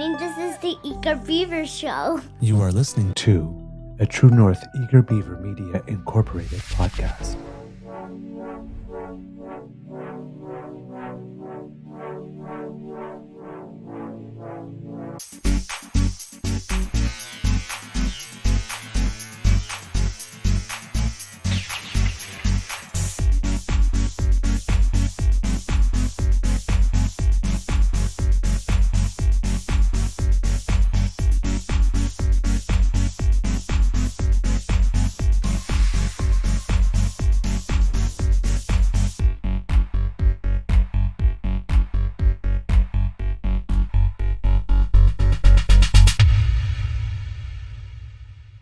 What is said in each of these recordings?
morning. This is the Eager Beaver Show. You are listening to a True North Eager Beaver Media Incorporated podcast.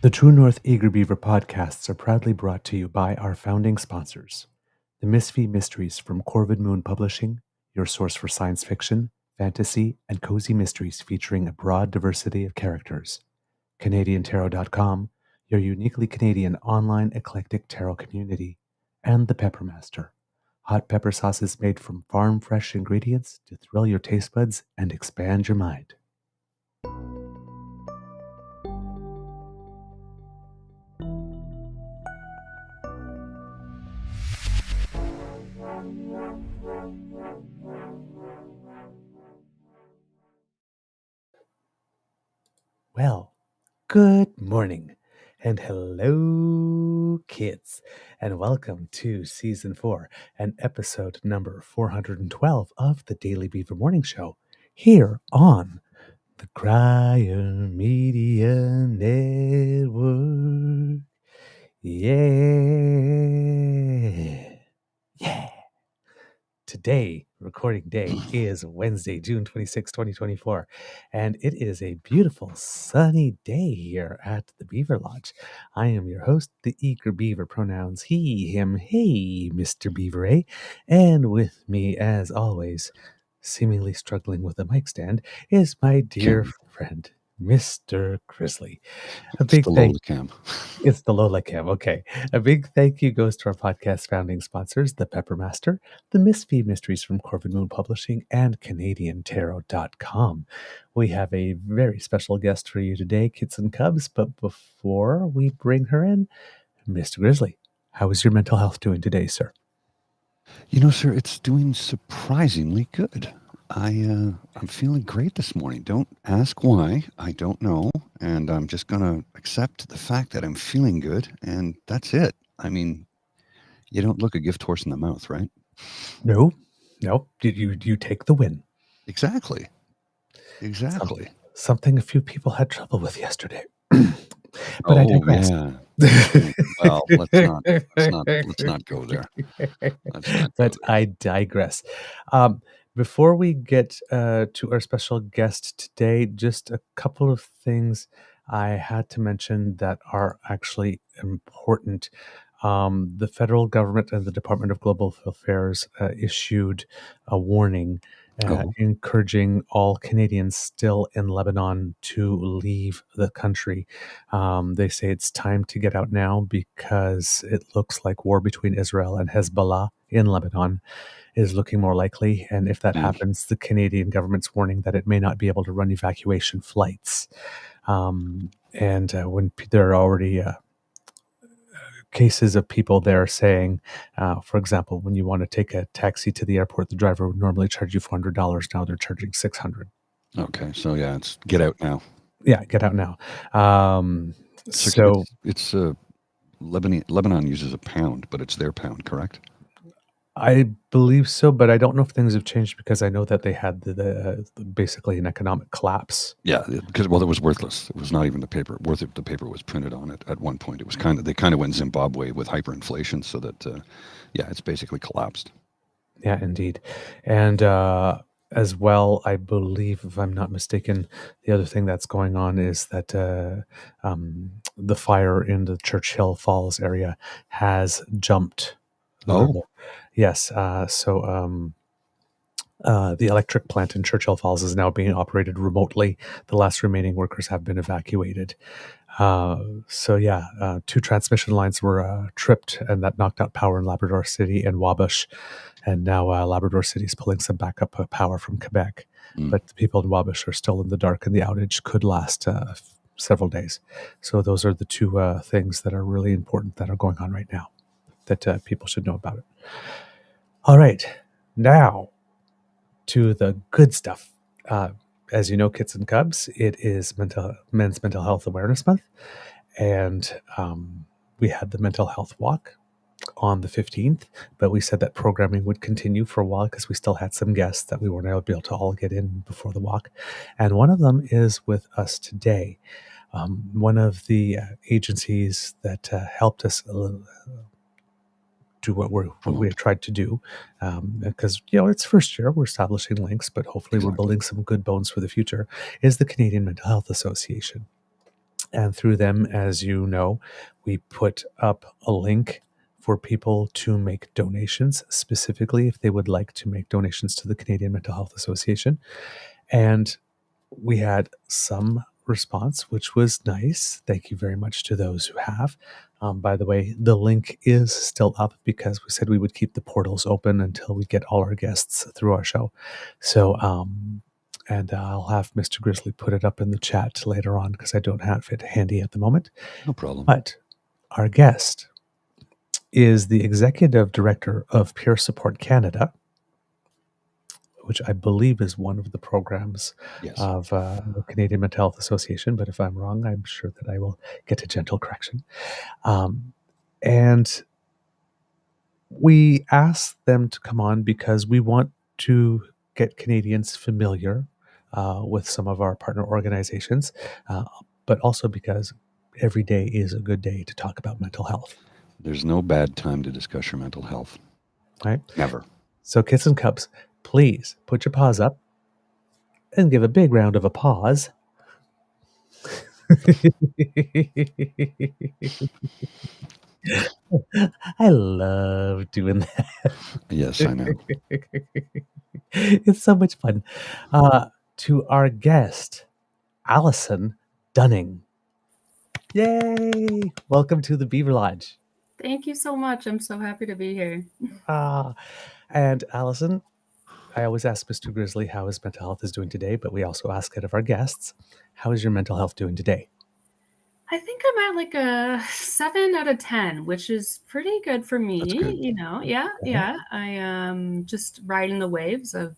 The True North Eager Beaver podcasts are proudly brought to you by our founding sponsors, the Misfit Mysteries from Corvid Moon Publishing, your source for science fiction, fantasy, and cozy mysteries featuring a broad diversity of characters, CanadianTarot.com, your uniquely Canadian online eclectic tarot community, and the Peppermaster, hot pepper sauces made from farm-fresh ingredients to thrill your taste buds and expand your mind. Well, good morning and hello, kids, and welcome to Season 4 and episode number 412 of the Daily Beaver Morning Show here on the Crier Media Network. Yeah. Yeah. Today, recording day, is Wednesday, June 26, 2024, and it is a beautiful sunny day here at the Beaver Lodge. I am your host, the Eager Beaver, pronouns he, him, hey, Mr. Beaver, eh? And with me, as always, seemingly struggling with a mic stand, is my dear friend, Mr. Grizzly. It's the Lola Cam. It's the Lola Cam, okay. A big thank you goes to our podcast founding sponsors, the Peppermaster, the Misfit Mysteries from Corvid Moon Publishing, and CanadianTarot.com. We have a very special guest for you today, Kits and Cubs, but before we bring her in, Mr. Grizzly, how is your mental health doing today, sir? You know, sir, it's doing surprisingly good. I'm feeling great this morning. Don't ask why. I don't know. And I'm just going to accept the fact that I'm feeling good. And that's it. I mean, you don't look a gift horse in the mouth, right? No. Did you take the win? Exactly. Something a few people had trouble with yesterday. But I digress. Yeah. Well, let's not go there. I digress. Before we get to our special guest today, just a couple of things I had to mention that are actually important. The federal government and the Department of Global Affairs issued a warning encouraging all Canadians still in Lebanon to leave the country. They say it's time to get out now because it looks like war between Israel and Hezbollah in Lebanon is looking more likely. And if that happens, the Canadian government's warning that it may not be able to run evacuation flights. When there are already cases of people there saying, for example, when you want to take a taxi to the airport, the driver would normally charge you $400. Now they're charging $600. Okay, so yeah, it's get out now. Yeah, get out now. It's Lebanon uses a pound, but it's their pound, correct? I believe so, but I don't know if things have changed because I know that they had the basically an economic collapse. Yeah, because it was worthless. It was not even the paper worth it. The paper was printed on it at one point. It was they kind of went Zimbabwe with hyperinflation, so that it's basically collapsed. Yeah, indeed, and as well, I believe, if I'm not mistaken, the other thing that's going on is that the fire in the Churchill Falls area has jumped. Yes. The electric plant in Churchill Falls is now being operated remotely. The last remaining workers have been evacuated. Two transmission lines were tripped, and that knocked out power in Labrador City and Wabush. And now Labrador City is pulling some backup power from Quebec. But the people in Wabush are still in the dark, and the outage could last several days. So those are the two things that are really important that are going on right now that people should know about it. All right, now to the good stuff. As you know, Kids and Cubs, it is Men's Mental Health Awareness Month. And we had the mental health walk on the 15th, but we said that programming would continue for a while because we still had some guests that we weren't able to all get in before the walk. And one of them is with us today. One of the agencies that helped us do what we have tried to do, because it's first year, we're establishing links, but hopefully we're building some good bones for the future, is the Canadian Mental Health Association. And through them, as you know, we put up a link for people to make donations, specifically if they would like to make donations to the Canadian Mental Health Association. And we had some response, which was nice. Thank you very much to those who have. By the way, the link is still up because we said we would keep the portals open until we get all our guests through our show. So, and I'll have Mr. Grizzly put it up in the chat later on because I don't have it handy at the moment. No problem. But our guest is the Executive Director of Peer Support Canada, which I believe is one of the programs of the Canadian Mental Health Association. But if I'm wrong, I'm sure that I will get a gentle correction. And we asked them to come on because we want to get Canadians familiar with some of our partner organizations, but also because every day is a good day to talk about mental health. There's no bad time to discuss your mental health. Right? Never. So Kids and Cubs, please put your paws up and give a big round of applause. I love doing that. Yes, I know. It's so much fun. To our guest, Allison Dunning. Yay! Welcome to the Beaver Lodge. Thank you so much. I'm so happy to be here. And Allison, I always ask Mr. Grizzly how his mental health is doing today, but we also ask it of our guests. How is your mental health doing today? I think I'm at like a 7 out of 10, which is pretty good for me. That's good. Yeah. I am just riding the waves of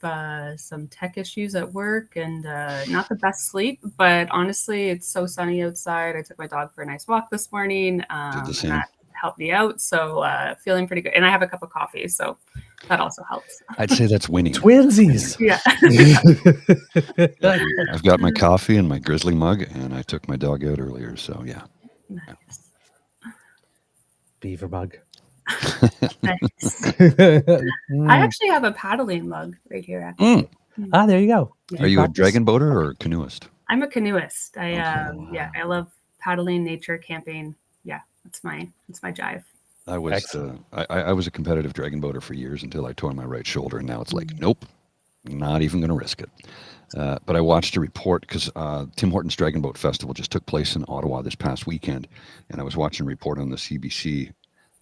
some tech issues at work and not the best sleep, but honestly, it's so sunny outside. I took my dog for a nice walk this morning. Did the same. And that helped me out. So feeling pretty good. And I have a cup of coffee, so that also helps. I'd say that's winning. Twinsies. Yeah. I've got my coffee and my Grizzly mug, and I took my dog out earlier. So yeah. Nice. Beaver mug. Nice. I actually have a paddling mug right here. Actually. There you go. Yeah. Are you a dragon boater or a canoeist? I'm a canoeist. I Okay. I love paddling, nature, camping. Yeah, it's my jive. I was a competitive dragon boater for years until I tore my right shoulder, and now it's like, nope, not even going to risk it. But I watched a report because Tim Hortons Dragon Boat Festival just took place in Ottawa this past weekend, and I was watching a report on the CBC,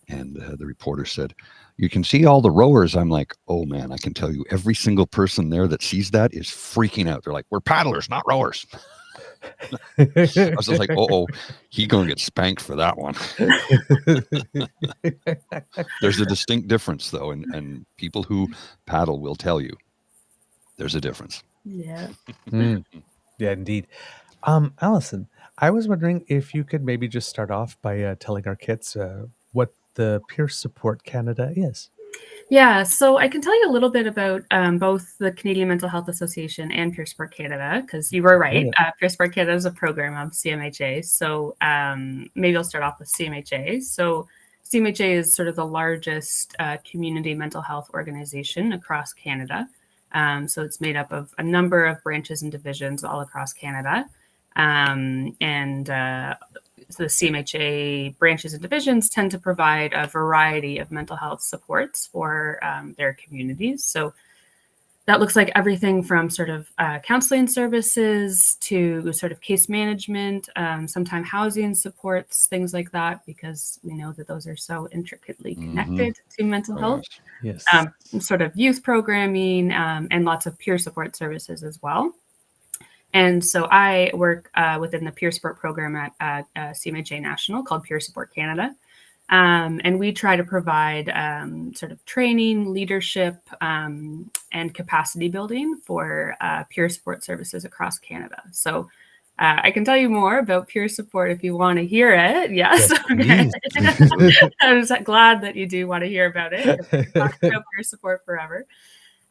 and the reporter said, "You can see all the rowers." I'm like, "Oh man, I can tell you, every single person there that sees that is freaking out. They're like, we're paddlers, not rowers." I was just like, "Oh, he gonna get spanked for that one." There's a distinct difference, though, and people who paddle will tell you there's a difference. Yeah. Yeah, indeed. Allison, I was wondering if you could maybe just start off by telling our kids what the Peer Support Canada is. Yeah, so I can tell you a little bit about both the Canadian Mental Health Association and Peer Support Canada, because you were right. Peer Support Canada is a program of CMHA. So maybe I'll start off with CMHA. So CMHA is sort of the largest community mental health organization across Canada. So it's made up of a number of branches and divisions all across Canada. So the CMHA branches and divisions tend to provide a variety of mental health supports for their communities. So that looks like everything from sort of counseling services to sort of case management, sometimes housing supports, things like that, because we know that those are so intricately connected to mental health. Yes. Sort of youth programming and lots of peer support services as well. And so I work within the peer support program at CMHA National called Peer Support Canada. And we try to provide sort of training, leadership, and capacity building for peer support services across Canada. So I can tell you more about peer support if you want to hear it. Yes. Yes, Okay. I'm just glad that you do want to hear about it. We can talk about peer support forever.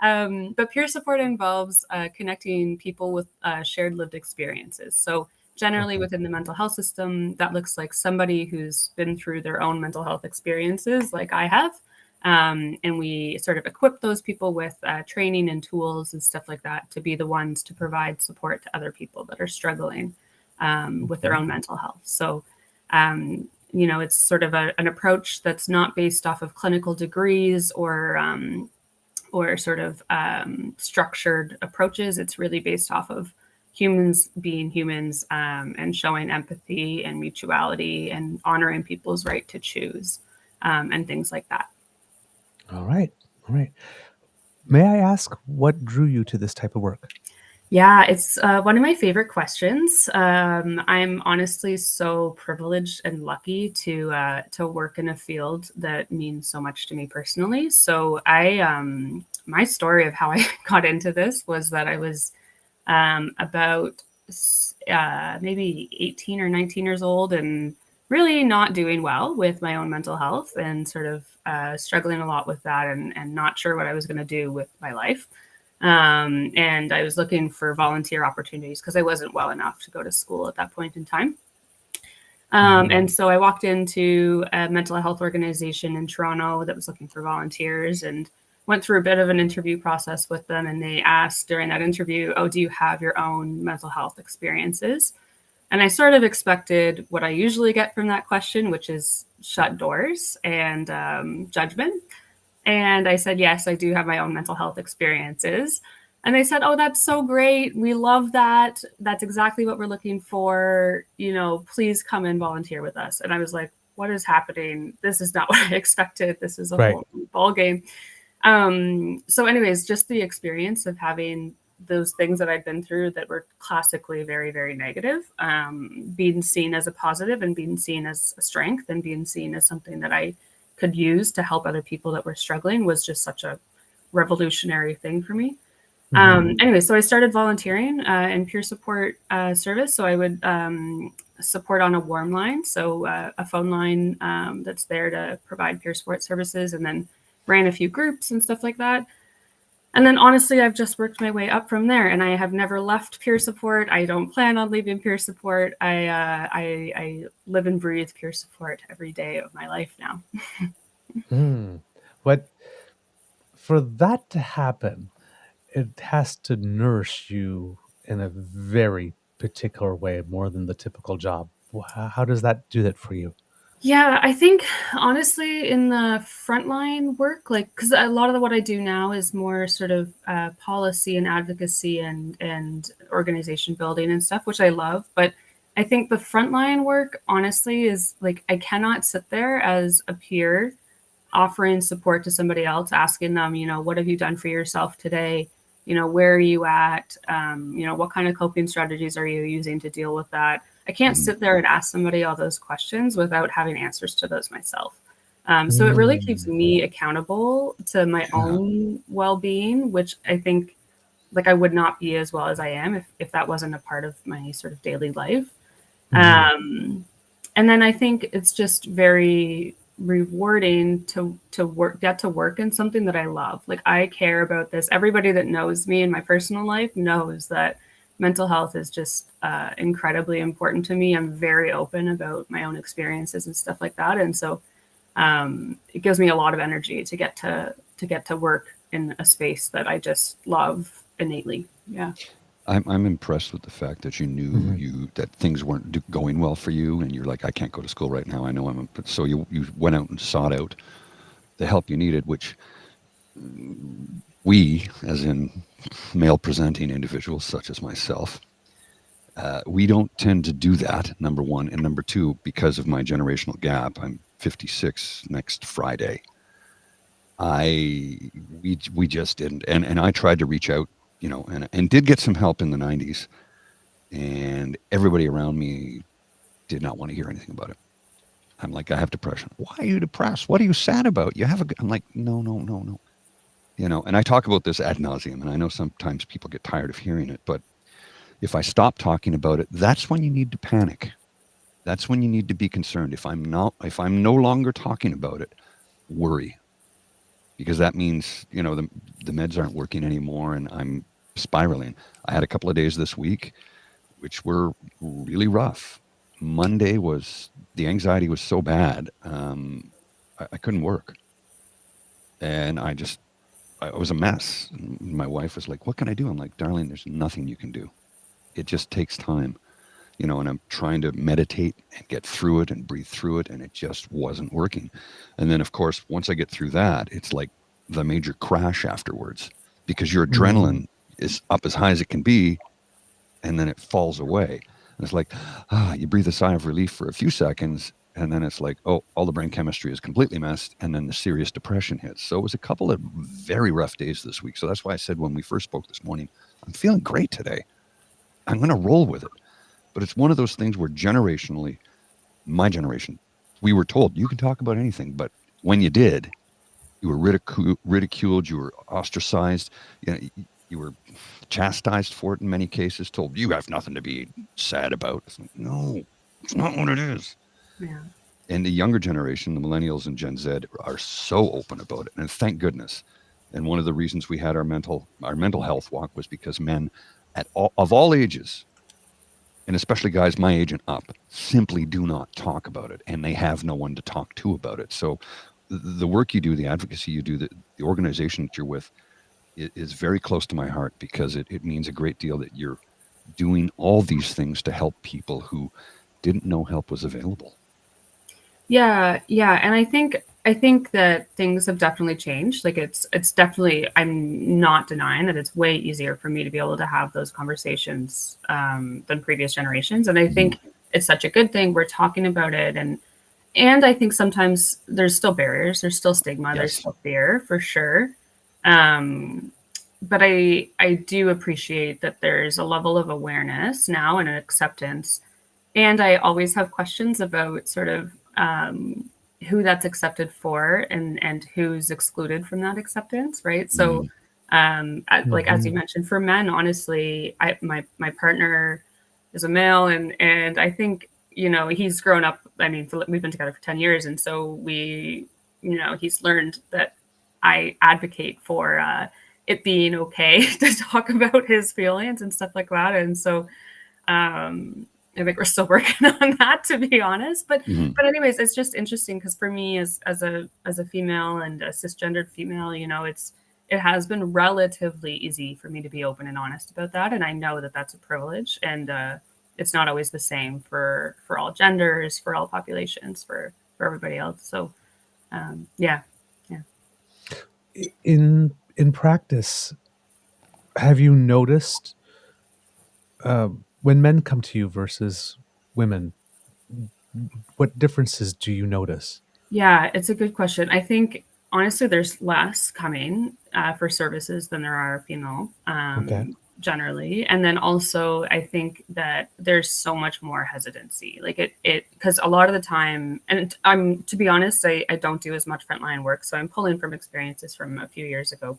But peer support involves connecting people with shared lived experiences. So generally within the mental health system, that looks like somebody who's been through their own mental health experiences like I have. And we sort of equip those people with training and tools and stuff like that to be the ones to provide support to other people that are struggling with their own mental health. So, it's sort of an approach that's not based off of clinical degrees or sort of structured approaches. It's really based off of humans being humans and showing empathy and mutuality and honoring people's right to choose and things like that. All right. May I ask what drew you to this type of work? Yeah, it's one of my favorite questions. I'm honestly so privileged and lucky to work in a field that means so much to me personally. So my story of how I got into this was that I was about maybe 18 or 19 years old and really not doing well with my own mental health and sort of struggling a lot with that and not sure what I was going to do with my life. And I was looking for volunteer opportunities because I wasn't well enough to go to school at that point in time. And so I walked into a mental health organization in Toronto that was looking for volunteers and went through a bit of an interview process with them. And they asked during that interview, do you have your own mental health experiences? And I sort of expected what I usually get from that question, which is shut doors and judgment. And I said, yes, I do have my own mental health experiences. And they said, that's so great. We love that. That's exactly what we're looking for. Please come and volunteer with us. And I was like, what is happening? This is not what I expected. This is a whole ball game. So anyways, just the experience of having those things that I'd been through that were classically very, very negative, being seen as a positive and being seen as a strength and being seen as something that I could use to help other people that were struggling was just such a revolutionary thing for me. Anyway, so I started volunteering in peer support service. So I would support on a warm line, so a phone line that's there to provide peer support services, and then ran a few groups and stuff like that. And then honestly, I've just worked my way up from there, and I have never left peer support. I don't plan on leaving peer support. I live and breathe peer support every day of my life now. But for that to happen, it has to nourish you in a very particular way, more than the typical job. How does that do that for you? Yeah, I think honestly in the frontline work, because a lot of what I do now is more sort of policy and advocacy and organization building and stuff, which I love. But I think the frontline work, honestly, is I cannot sit there as a peer offering support to somebody else, asking them, what have you done for yourself today? Where are you at? What kind of coping strategies are you using to deal with that? I can't sit there and ask somebody all those questions without having answers to those myself. So it really keeps me accountable to my own well-being, which I think I would not be as well as I am if that wasn't a part of my sort of daily life. And then I think it's just very rewarding to get to work in something that I love. I care about this. Everybody that knows me in my personal life knows that mental health is just incredibly important to me. I'm very open about my own experiences and stuff like that. And so it gives me a lot of energy to get to work in a space that I just love innately. Yeah. I'm impressed with the fact that you knew that things weren't going well for you, and you're like, I can't go to school right now. I know so you went out and sought out the help you needed, which we, as in male presenting individuals such as myself, we don't tend to do that, number one. And number two, because of my generational gap, I'm 56 next Friday. We just didn't. And I tried to reach out, and did get some help in the 90s. And everybody around me did not want to hear anything about it. I'm like, I have depression. Why are you depressed? What are you sad about? I'm like, no. And I talk about this ad nauseum, and I know sometimes people get tired of hearing it, but if I stop talking about it, that's when you need to panic. That's when you need to be concerned. If I'm no longer talking about it, worry. Because that means, the meds aren't working anymore and I'm spiraling. I had a couple of days this week which were really rough. Monday the anxiety was so bad, I couldn't work. And I was a mess. My wife was like, what can I do? I'm like, darling, there's nothing you can do. It just takes time, and I'm trying to meditate and get through it and breathe through it. And it just wasn't working. And then of course, once I get through that, it's like the major crash afterwards, because your adrenaline is up as high as it can be. And then it falls away. And it's like, you breathe a sigh of relief for a few seconds. And then it's like, oh, all the brain chemistry is completely messed. And then the serious depression hits. So it was a couple of very rough days this week. So that's why I said when we first spoke this morning, I'm feeling great today. I'm going to roll with it. But it's one of those things where generationally, my generation, we were told you can talk about anything. But when you did, you were ridiculed, you were ostracized, you were chastised for it in many cases, told you have nothing to be sad about. It's like, no, it's not what it is. Yeah. And the younger generation, the millennials and Gen Z, are so open about it. And thank goodness. And one of the reasons we had our mental health walk was because men of all ages, and especially guys my age and up, simply do not talk about it. And they have no one to talk to about it. So the work you do, the advocacy you do, the organization that you're with, is very close to my heart, because it means a great deal that you're doing all these things to help people who didn't know help was available. Yeah. And I think that things have definitely changed. Like it's definitely, I'm not denying that it's way easier for me to be able to have those conversations than previous generations. And I think it's such a good thing. We're talking about it. And I think sometimes there's still barriers, there's still stigma, There's still fear, for sure. But I do appreciate that there's a level of awareness now and an acceptance. And I always have questions about sort of who that's accepted for and who's excluded from that acceptance, right? So like as you mentioned, for men, honestly, my partner is a male, and I think, he's grown up. I mean, we've been together for 10 years. And so he's learned that I advocate for it being okay to talk about his feelings and stuff like that. And so I think we're still working on that, to be honest. But anyways, it's just interesting because for me as a female and a cisgendered female, it has been relatively easy for me to be open and honest about that. And I know that that's a privilege, and it's not always the same for all genders, for all populations, for everybody else. So yeah. In practice, have you noticed when men come to you versus women, what differences do you notice? Yeah, it's a good question. I think honestly, there's less coming for services than there are female generally. And then also, I think that there's so much more hesitancy. Like it because a lot of the time, and to be honest, I don't do as much frontline work, so I'm pulling from experiences from a few years ago.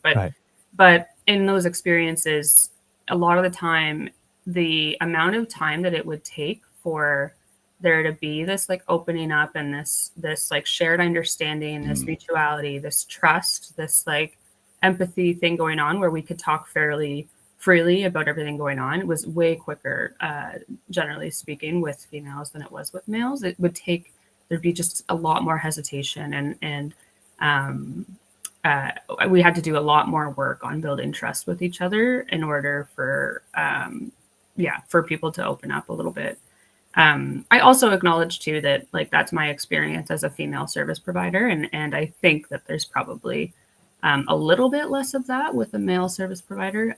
But in those experiences, a lot of the time, the amount of time that it would take for there to be this like opening up and this like shared understanding, this mutuality, this trust, this like empathy thing going on where we could talk fairly freely about everything going on, it was way quicker, generally speaking, with females than it was with males. It would take, there'd be just a lot more hesitation, and we had to do a lot more work on building trust with each other in order for people to open up a little bit. I also acknowledge too that like that's my experience as a female service provider, and I think that there's probably A little bit less of that with a male service provider,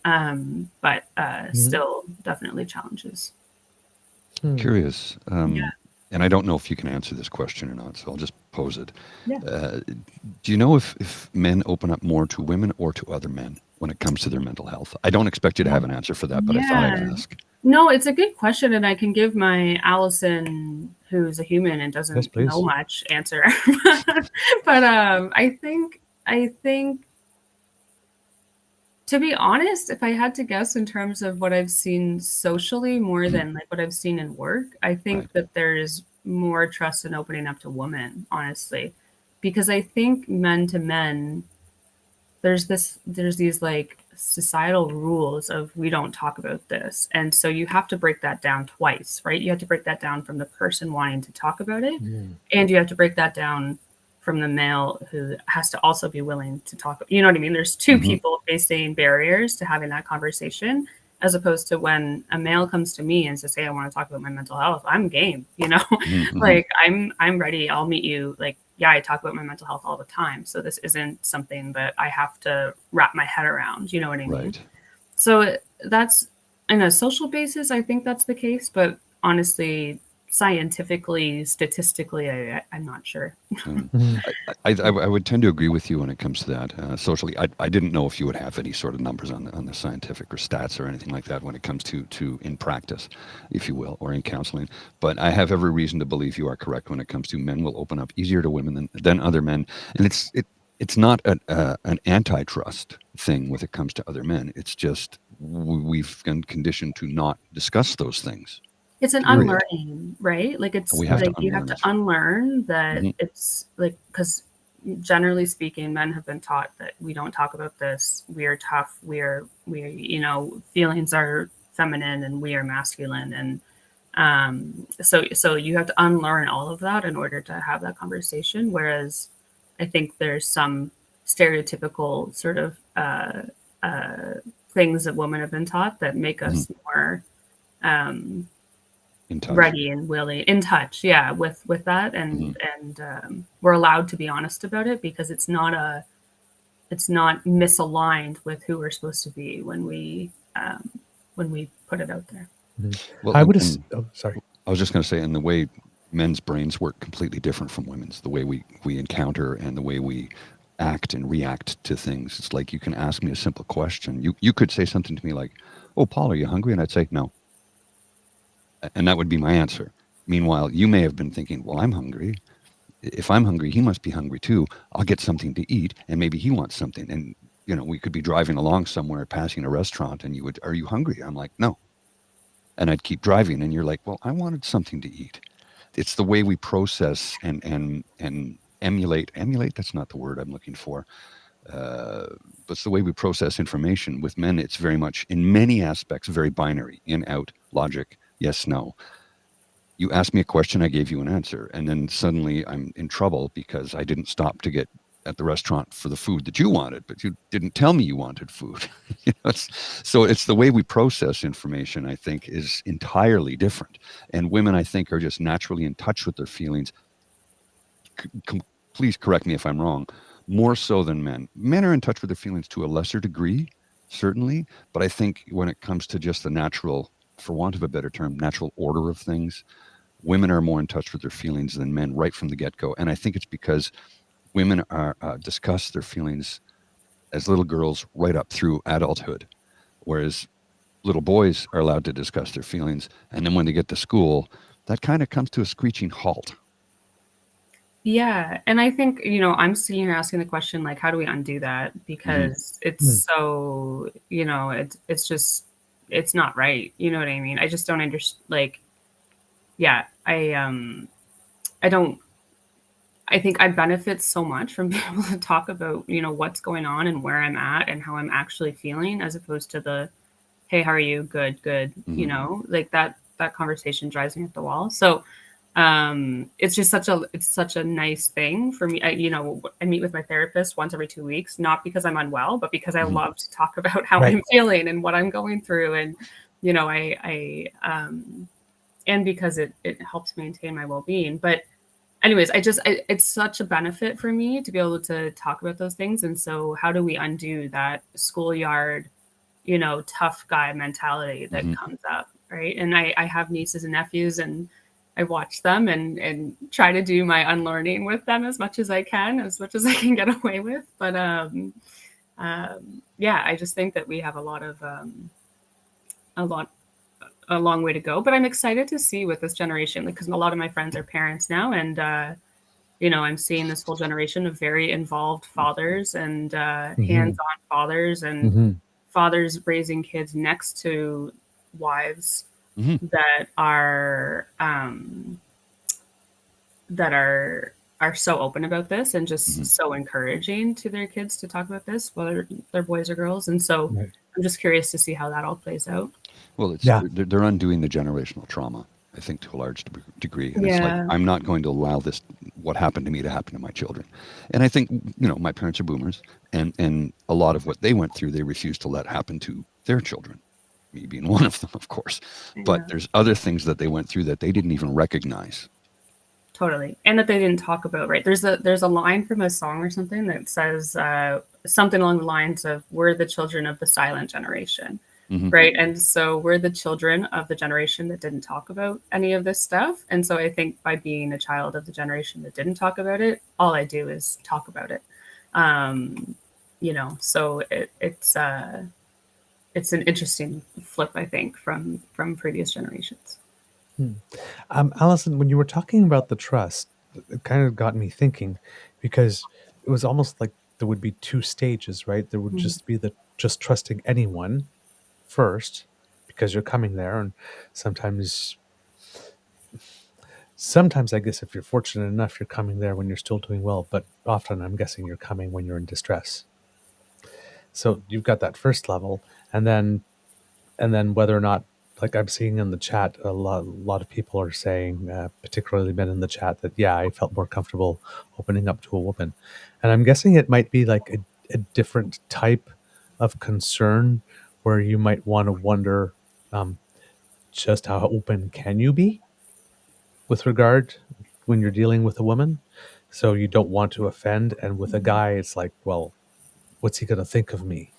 but still definitely challenges. Curious. Yeah. And I don't know if you can answer this question or not, so I'll just pose it. Yeah. Do you know if men open up more to women or to other men when it comes to their mental health? I don't expect you to have an answer for that, but I thought I'd ask. No, it's a good question, and I can give my Allison, who's a human and doesn't know much, answer. But I think, to be honest, if I had to guess in terms of what I've seen socially more than like what I've seen in work, I think that there's more trust in opening up to women, honestly, because I think men to men, there's these like societal rules of we don't talk about this. And so you have to break that down twice, right? You have to break that down from the person wanting to talk about it. And you have to break that down from the male who has to also be willing to talk. You know what I mean? There's two people facing barriers to having that conversation, as opposed to when a male comes to me and says, hey, I want to talk about my mental health. I'm game, you know, like I'm ready. I'll meet you. Like, yeah, I talk about my mental health all the time. So this isn't something that I have to wrap my head around. You know what I mean? So that's, on a social basis, I think that's the case. But honestly, scientifically, statistically, I'm not sure. I would tend to agree with you when it comes to that. Socially, I didn't know if you would have any sort of numbers on the scientific or stats or anything like that when it comes to in practice, if you will, or in counseling. But I have every reason to believe you are correct when it comes to men will open up easier to women than other men. And it's not an antitrust thing when it comes to other men. It's just we've been conditioned to not discuss those things. It's an unlearning, right? Like it's like you have to unlearn that it's like, because generally speaking, men have been taught that we don't talk about this. We are tough. We're you know, feelings are feminine and we are masculine. And so you have to unlearn all of that in order to have that conversation. Whereas I think there's some stereotypical sort of things that women have been taught that make us more ready and willing, in touch, with that, and we're allowed to be honest about it because it's not misaligned with who we're supposed to be when we put it out there. Well, I would sorry. I was just going to say, in the way men's brains work completely different from women's, the way we encounter and the way we act and react to things. It's like you can ask me a simple question. You could say something to me like, "Oh, Paul, are you hungry?" And I'd say, "No." And that would be my answer. Meanwhile, you may have been thinking, well, I'm hungry. If I'm hungry, he must be hungry too. I'll get something to eat, and maybe he wants something. And, you know, we could be driving along somewhere, passing a restaurant, and you would, are you hungry? I'm like, no. And I'd keep driving, and you're like, well, I wanted something to eat. It's the way we process and emulate. Emulate, that's not the word I'm looking for. But it's the way we process information. With men, it's very much, in many aspects, very binary, in, out, logic. Yes, no. You asked me a question, I gave you an answer. And then suddenly I'm in trouble because I didn't stop to get at the restaurant for the food that you wanted, but you didn't tell me you wanted food. So it's the way we process information, I think, is entirely different. And women, I think, are just naturally in touch with their feelings. Please correct me if I'm wrong. More so than men. Men are in touch with their feelings to a lesser degree, certainly. But I think when it comes to just the natural, for want of a better term, natural order of things, women are more in touch with their feelings than men right from the get-go. And I think it's because women are discuss their feelings as little girls right up through adulthood, whereas little boys are allowed to discuss their feelings. And then when they get to school, that kind of comes to a screeching halt. Yeah. And I think, you know, I'm sitting here asking the question, like, how do we undo that? Because it's so, you know, it's just, it's not right. You know what I mean? I just don't understand. Like, yeah, I think I benefit so much from being able to talk about, you know, what's going on and where I'm at and how I'm actually feeling, as opposed to the, hey, how are you? Good. You know, like that conversation drives me up the wall. So it's just such a nice thing for me. You know, I meet with my therapist once every 2 weeks, not because I'm unwell, but because I love to talk about how I'm feeling and what I'm going through. And, you know, and because it helps maintain my well-being. But anyways, it's such a benefit for me to be able to talk about those things. And so how do we undo that schoolyard, tough guy mentality that comes up, right? And I have nieces and nephews, and I watch them and try to do my unlearning with them as much as I can get away with. But I just think that we have a long way to go. But I'm excited to see with this generation, because a lot of my friends are parents now, and I'm seeing this whole generation of very involved fathers and hands-on fathers, and fathers raising kids next to wives that are so open about this, and just so encouraging to their kids to talk about this, whether they're boys or girls. And so I'm just curious to see how that all plays out. Well, they're undoing the generational trauma, I think, to a large degree. And it's like, I'm not going to allow what happened to me to happen to my children. And I think, my parents are boomers, and a lot of what they went through, they refused to let happen to their children. Me being one of them, of course. But there's other things that they went through that they didn't even recognize. Totally. And that they didn't talk about, right? There's a line from a song or something that says something along the lines of, we're the children of the silent generation, right? And so we're the children of the generation that didn't talk about any of this stuff. And so I think by being a child of the generation that didn't talk about it, all I do is talk about it. So it's an interesting flip, I think, from previous generations. Allison, when you were talking about the trust, it kind of got me thinking, because it was almost like there would be two stages, right? There would just be just trusting anyone first, because you're coming there, and sometimes I guess if you're fortunate enough, you're coming there when you're still doing well, but often I'm guessing you're coming when you're in distress. So you've got that first level, and then whether or not, like I'm seeing in the chat, a lot of people are saying, particularly men in the chat, that I felt more comfortable opening up to a woman. And I'm guessing it might be like a different type of concern, where you might want to wonder just how open can you be with regard when you're dealing with a woman. So you don't want to offend. And with a guy, it's like, well, what's he going to think of me?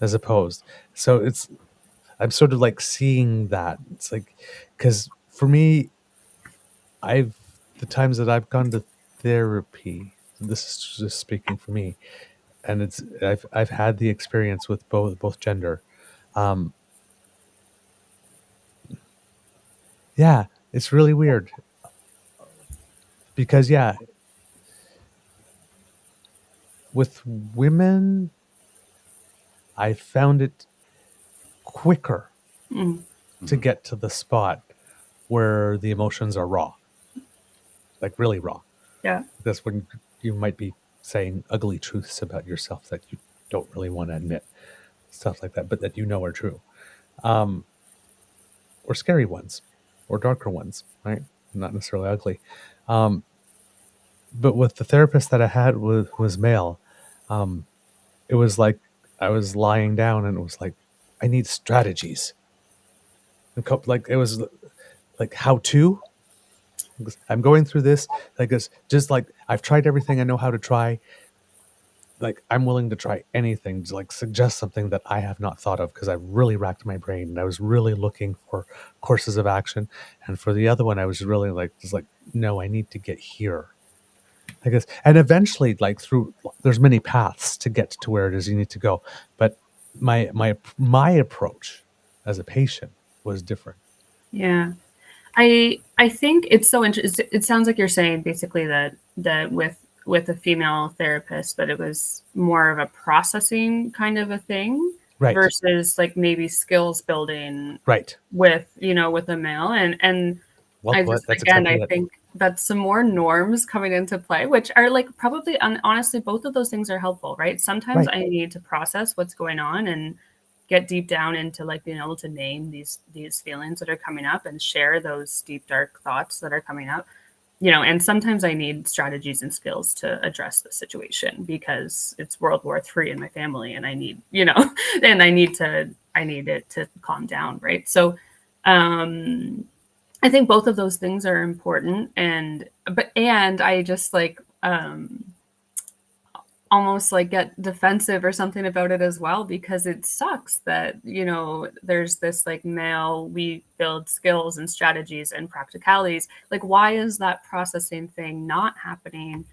As opposed. So I'm sort of like seeing that. It's like, because for me, the times that I've gone to therapy, this is just speaking for me, and I've had the experience with both gender. It's really weird, because with women, I found it quicker to get to the spot where the emotions are raw, like really raw. Yeah. That's when you might be saying ugly truths about yourself that you don't really want to admit, stuff like that, but that are true. Or scary ones, or darker ones, right? Not necessarily ugly. But with the therapist that I had was male, it was like I was lying down, and it was like, I need strategies. And like it was like, how to. I'm going through this, like it's just like I've tried everything I know how to try. Like I'm willing to try anything to like suggest something that I have not thought of, because I really racked my brain and I was really looking for courses of action. And for the other one, I was really like, no, I need to get here. I guess, and eventually, like there's many paths to get to where it is you need to go. But my approach as a patient was different. Yeah. I think it's so interesting. It sounds like you're saying basically that with a female therapist, that it was more of a processing kind of a thing, right, versus like maybe skills building, right, with a male. And well, I just, again, I think that's some more norms coming into play, which are like probably, honestly, both of those things are helpful, right? Sometimes I need to process what's going on and get deep down into like being able to name these feelings that are coming up and share those deep, dark thoughts that are coming up, and sometimes I need strategies and skills to address the situation, because it's World War III in my family, and I need, and I need it to calm down. Right. So, I think both of those things are important, and I just like almost like get defensive or something about it as well, because it sucks that, you know, there's this like male, we build skills and strategies and practicalities. Like, why is that processing thing not happening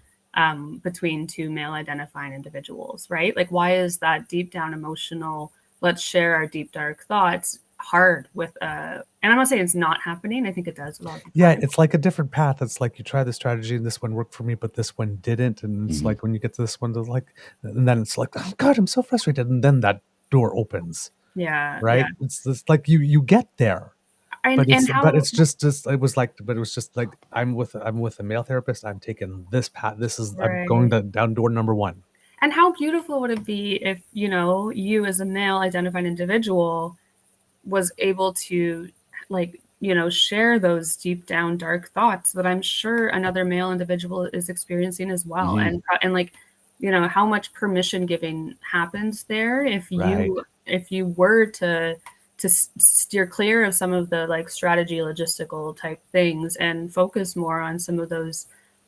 between two male identifying individuals, right? Like, why is that deep down emotional, let's share our deep dark thoughts, hard with and I'm not saying it's not happening. I think it does a lot of the Yeah, time. it's like a different path. It's like you try the strategy and this one worked for me, but this one didn't. And it's Mhm. like when you get to this one, it's like, and then it's like, oh God, I'm so frustrated. And then that door opens, Yeah, yeah. right? It's just like you get there, but And but how it's just it was like, but it was just like I'm with a male therapist. I'm taking this path. I'm going right. down door number one. And how beautiful would it be if, you know, you as a male identified individual was able to, like, you know, share those deep down dark thoughts that I'm sure another male individual is experiencing as well. Mhm. And like, you know, how much permission giving happens there if Right. you were to steer clear of some of the like strategy logistical type things and focus more on some of those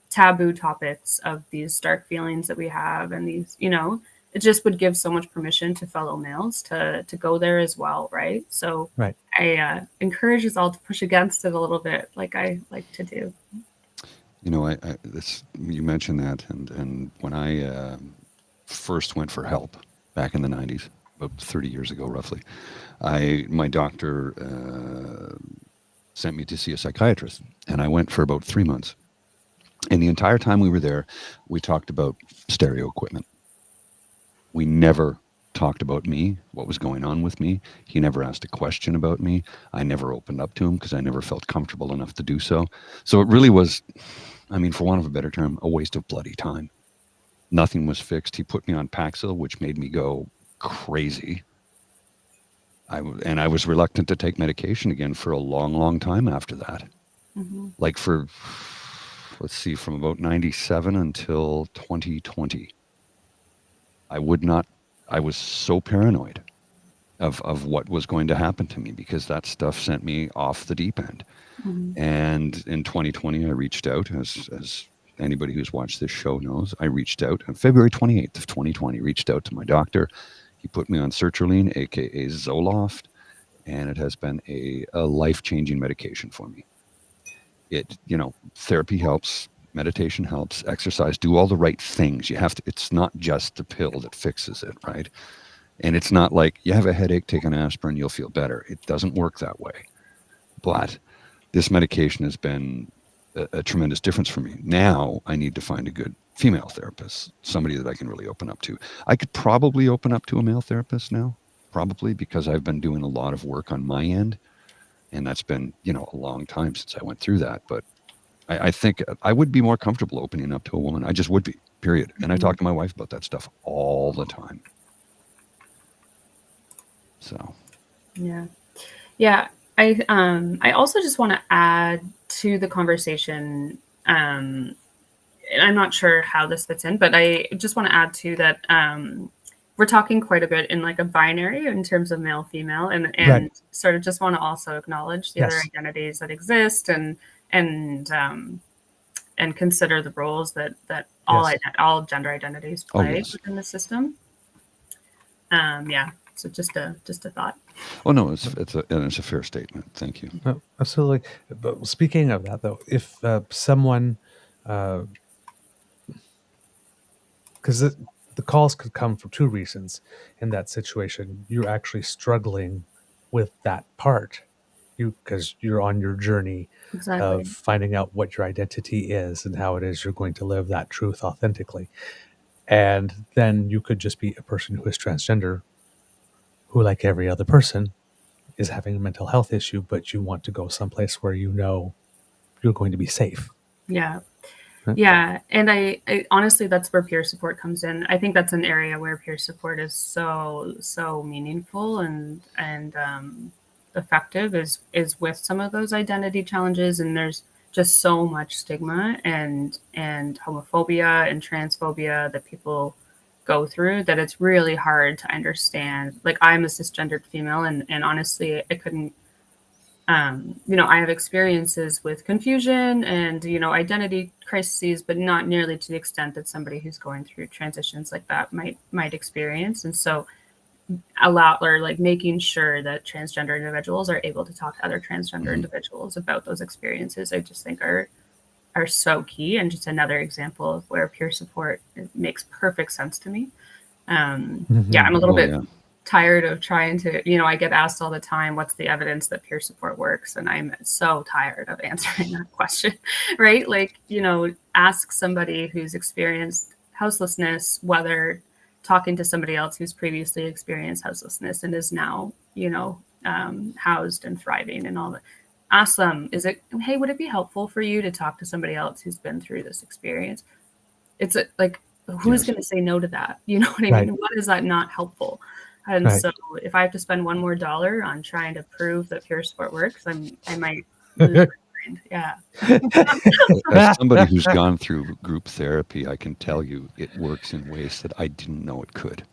taboo topics of these dark feelings that we have, and these, you know, it just would give so much permission to fellow males to go there as well, right? So Right. I encourage us all to push against it a little bit, like I like to do. You know, this, you mentioned that, and when I first went for help back in the 90s, about 30 years ago, roughly, my doctor sent me to see a psychiatrist, and I went for about 3 months. And the entire time we were there, we talked about stereo equipment. We never talked about me, what was going on with me. He never asked a question about me. I never opened up to him because I never felt comfortable enough to do so. So it really was, I mean, for want of a better term, a waste of bloody time. Nothing was fixed. He put me on Paxil, which made me go crazy. And I was reluctant to take medication again for a long, long time after that. Mm-hmm. Like for, let's see, from about 97 until 2020. I was so paranoid of what was going to happen to me because that stuff sent me off the deep end. Mm-hmm. And in 2020, I reached out, as anybody who's watched this show knows, I reached out on February 28th of 2020, reached out to my doctor. He put me on sertraline, aka Zoloft, and it has been a life-changing medication for me. It, you know, therapy helps, meditation helps, exercise, do all the right things. You have to, it's not just the pill that fixes it, right? And it's not like you have a headache, take an aspirin, you'll feel better. It doesn't work that way. But this medication has been a tremendous difference for me. Now I need to find a good female therapist, somebody that I can really open up to. I could probably open up to a male therapist now, probably, because I've been doing a lot of work on my end. And that's been, you know, a long time since I went through that. But I think I would be more comfortable opening up to a woman. I just would be, period. And I talk to my wife about that stuff all the time. So, Yeah. Yeah. I also just want to add to the conversation. And I'm not sure how this fits in, but I just want to add to that. We're talking quite a bit in like a binary in terms of male, female, and Right. sort of just want to also acknowledge the other Yes. identities that exist, and consider the roles that Yes. all gender identities oh play yes. within the system. Yeah. So just a thought. Oh no, it's a fair statement. Thank you. No, absolutely. But speaking of that, though, if someone, because the calls could come for two reasons in that situation. You're actually struggling with that part, because you're on your journey of Exactly. finding out what your identity is and how it is you're going to live that truth authentically. And then you could just be a person who is transgender, who, like every other person, is having a mental health issue, but you want to go someplace where you know you're going to be safe. Yeah. Right? Yeah. And I honestly, that's where peer support comes in. I think that's an area where peer support is so meaningful and effective is with some of those identity challenges. And there's just so much stigma and homophobia and transphobia that people go through that it's really hard to understand. Like, I'm a cisgendered female, and honestly, I couldn't I have experiences with confusion and, identity crises, but not nearly to the extent that somebody who's going through transitions like that might experience. And so making sure that transgender individuals are able to talk to other transgender individuals about those experiences, I just think are so key, and just another example of where peer support makes perfect sense to me. I'm a little bit tired of trying to, I get asked all the time, what's the evidence that peer support works? And I'm so tired of answering that question, right? Ask somebody who's experienced houselessness, whether talking to somebody else who's previously experienced houselessness and is now, housed and thriving and all that. Ask them, hey, would it be helpful for you to talk to somebody else who's been through this experience? It's who's going to say no to that? You know what I mean? What is that not helpful? And so if I have to spend $1 more on trying to prove that peer support works, I might lose my mind. Yeah. As somebody who's gone through group therapy, I can tell you it works in ways that I didn't know it could.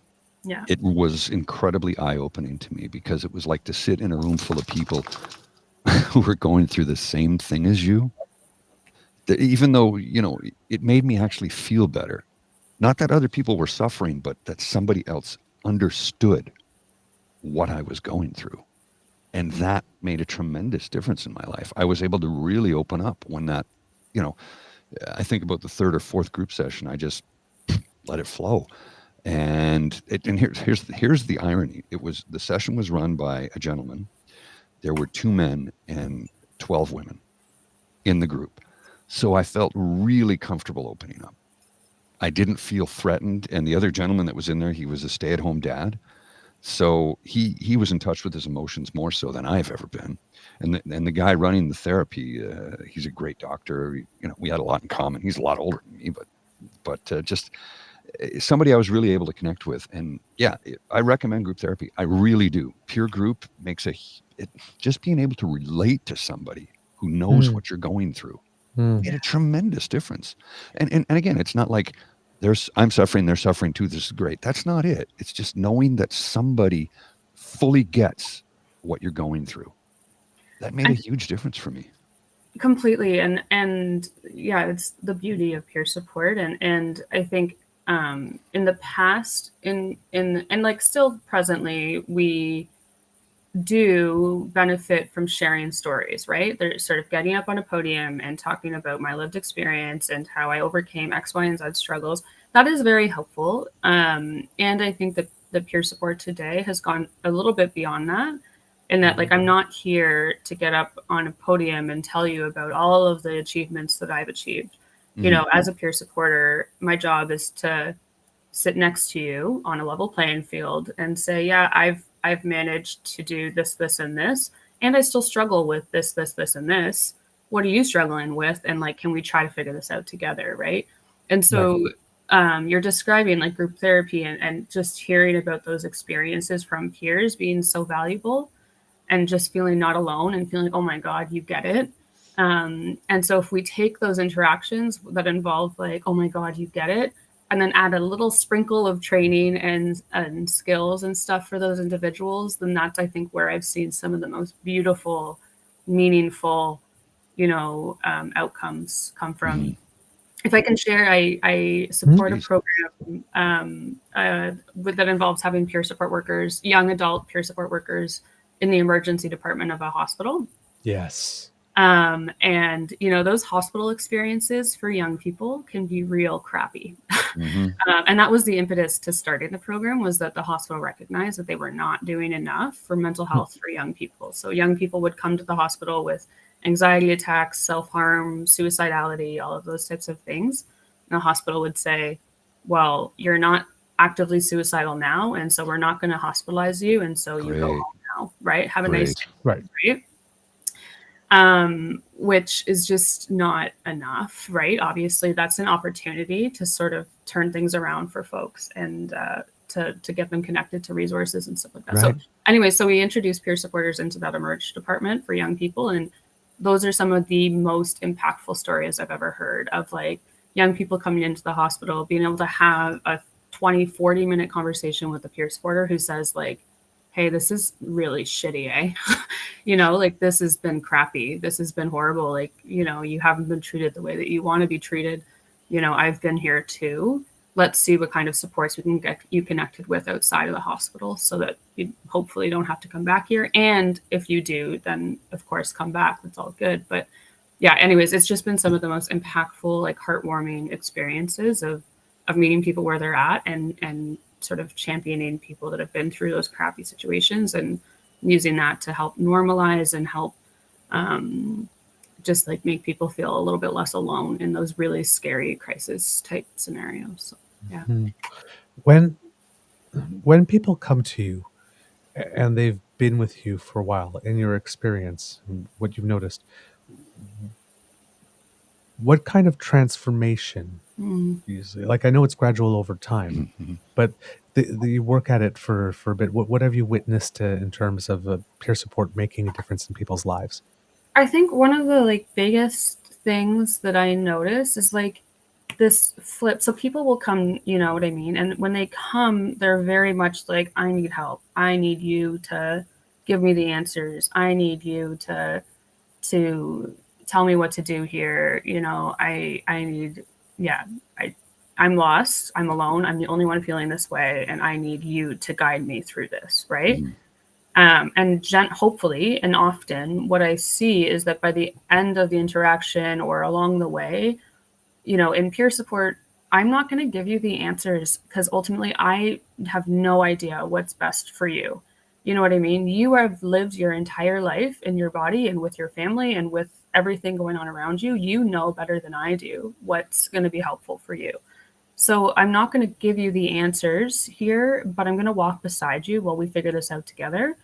Yeah. It was incredibly eye-opening to me, because it was like to sit in a room full of people who were going through the same thing as you. That even though, it made me actually feel better. Not that other people were suffering, but that somebody else understood what I was going through. And that made a tremendous difference in my life. I was able to really open up when that, I think about the third or fourth group session, I just let it flow. And here's the irony. The session was run by a gentleman. There were 2 men and 12 women in the group. So I felt really comfortable opening up. I didn't feel threatened. And the other gentleman that was in there, he was a stay-at-home dad. So he was in touch with his emotions more so than I've ever been. And the guy running the therapy, he's a great doctor. We had a lot in common. He's a lot older than me, but just somebody I was really able to connect with. And I recommend group therapy. I really do. Peer group makes just being able to relate to somebody who knows what you're going through made a tremendous difference. And again, it's not like I'm suffering, they're suffering too, this is great. That's not it. It's just knowing that somebody fully gets what you're going through. That made a huge difference for me. Completely. And it's the beauty of peer support. And I think in the past, and still presently, we do benefit from sharing stories, right? They're sort of getting up on a podium and talking about my lived experience and how I overcame X, Y, and Z struggles. That is very helpful. And I think that the peer support today has gone a little bit beyond that, in that I'm not here to get up on a podium and tell you about all of the achievements that I've achieved. As a peer supporter, my job is to sit next to you on a level playing field and say, I've managed to do this, this, and this, and I still struggle with this, this, this, and this. What are you struggling with? And can we try to figure this out together, right? And so you're describing group therapy and just hearing about those experiences from peers being so valuable, and just feeling not alone and feeling, oh my God, you get it. And so if we take those interactions that involve oh my God, you get it, and then add a little sprinkle of training and skills and stuff for those individuals, then that's, I think, where I've seen some of the most beautiful, meaningful, outcomes come from. If I can share, I support a program that involves having peer support workers, young adult peer support workers in the emergency department of a hospital. Yes. And those hospital experiences for young people can be real crappy. And that was the impetus to starting the program, was that the hospital recognized that they were not doing enough for mental health for young people. So young people would come to the hospital with anxiety attacks, self-harm, suicidality, all of those types of things. And the hospital would say, well, you're not actively suicidal now, and so we're not going to hospitalize you, and so you go home now, right? Have a nice day, right? Which is just not enough, right? Obviously, that's an opportunity to sort of turn things around for folks and to get them connected to resources and stuff like that. Right. So anyway, so we introduced peer supporters into that emerge department for young people. And those are some of the most impactful stories I've ever heard of young people coming into the hospital, being able to have a 20, 40-minute conversation with a peer supporter who says hey, this is really shitty, eh? You know, like this has been crappy. This has been horrible. Like, you know, you haven't been treated the way that you want to be treated. You know, I've been here too. Let's see what kind of supports we can get you connected with outside of the hospital so that you hopefully don't have to come back here. And if you do, then of course come back. That's all good. But yeah, anyways, it's just been some of the most impactful, like heartwarming experiences of meeting people where they're at and sort of championing people that have been through those crappy situations and using that to help normalize and help just like make people feel a little bit less alone in those really scary crisis type scenarios. So, yeah. When people come to you and they've been with you for a while, in your experience, what you've noticed, what kind of transformation usually, like I know it's gradual over time, but you work at it for a bit. What have you witnessed in terms of peer support making a difference in people's lives? I think one of the like biggest things that I notice is like this flip. So people will come, you know what I mean? And when they come, they're very much like, I need help. I need you to give me the answers. I need you to tell me what to do here. You know, I need, I'm lost. I'm alone. I'm the only one feeling this way. And I need you to guide me through this. Right. And hopefully, and often what I see is that by the end of the interaction or along the way, you know, in peer support, I'm not going to give you the answers because ultimately I have no idea what's best for you. You know what I mean? You have lived your entire life in your body and with your family and with everything going on around you. You know better than I do what's going to be helpful for you. So I'm not going to give you the answers here, but I'm going to walk beside you while we figure this out together.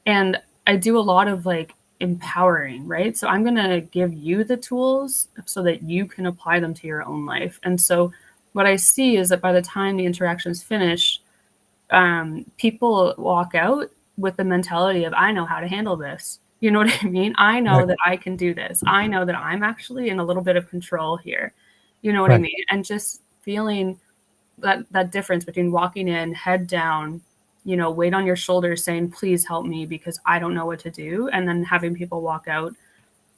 And I do a lot of like empowering, right? So I'm going to give you the tools so that you can apply them to your own life. And so what I see is that by the time the interaction is finished, people walk out with the mentality of, I know how to handle this. You know what I mean? I know that I can do this. I know that I'm actually in a little bit of control here. You know what I mean? And just feeling that difference between walking in, head down, you know, weight on your shoulders saying, please help me because I don't know what to do. And then having people walk out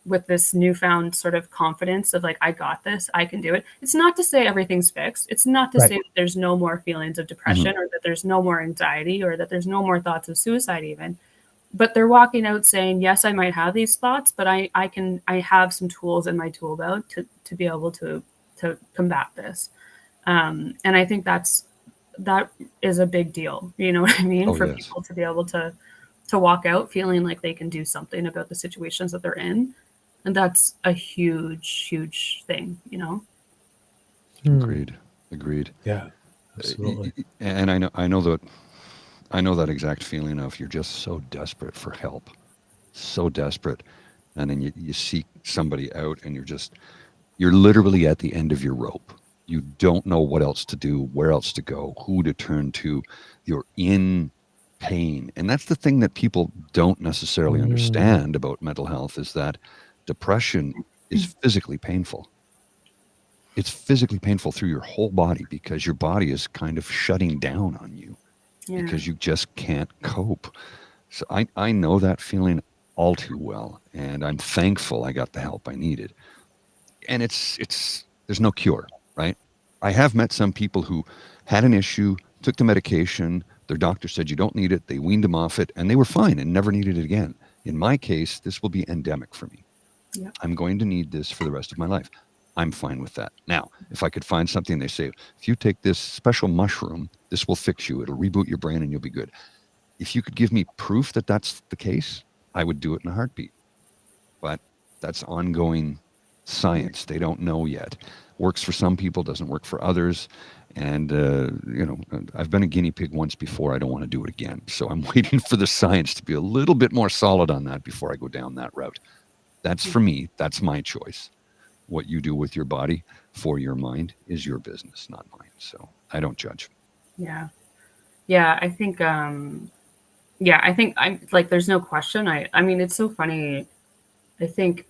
with this newfound sort of confidence of like, I got this, I can do it. It's not to say everything's fixed. It's not to say that there's no more feelings of depression or that there's no more anxiety or that there's no more thoughts of suicide even. But they're walking out saying, yes, I might have these thoughts, but I have some tools in my tool belt to be able to combat this. And I think that is a big deal. You know what I mean? For people to be able to walk out feeling like they can do something about the situations that they're in. And that's a huge, huge thing, you know? Agreed. Yeah, absolutely. And I know that exact feeling of you're just so desperate for help, so desperate. And then you seek somebody out and you're literally at the end of your rope. You don't know what else to do, where else to go, who to turn to. You're in pain. And that's the thing that people don't necessarily understand about mental health is that depression is physically painful. It's physically painful through your whole body because your body is kind of shutting down on you because you just can't cope. So I know that feeling all too well. And I'm thankful I got the help I needed. And there's no cure, right? I have met some people who had an issue, took the medication, their doctor said you don't need it, they weaned them off it, and they were fine and never needed it again. In my case, this will be endemic for me. Yep. I'm going to need this for the rest of my life. I'm fine with that. Now, if I could find something, they say, if you take this special mushroom, this will fix you. It'll reboot your brain and you'll be good. If you could give me proof that that's the case, I would do it in a heartbeat. But that's ongoing science. They don't know yet. Works for some people, doesn't work for others. And, I've been a guinea pig once before. I don't want to do it again. So I'm waiting for the science to be a little bit more solid on that before I go down that route. That's for me. That's my choice. What you do with your body for your mind is your business, not mine. So I don't judge. Yeah. Yeah. I think, I'm like, there's no question. I mean, it's so funny. I think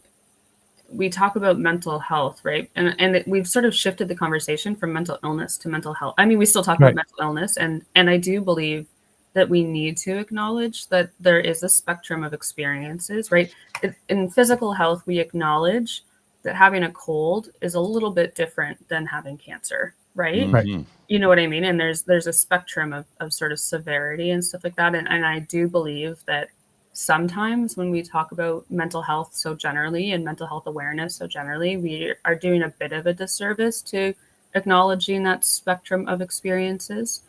we talk about mental health, right? And we've sort of shifted the conversation from mental illness to mental health. I mean, we still talk about mental illness and I do believe that we need to acknowledge that there is a spectrum of experiences, right? In physical health, we acknowledge that having a cold is a little bit different than having cancer, right? Right. You know what I mean? And there's a spectrum of sort of severity and stuff like that. And I do believe that sometimes when we talk about mental health so generally and mental health awareness so generally, we are doing a bit of a disservice to acknowledging that spectrum of experiences.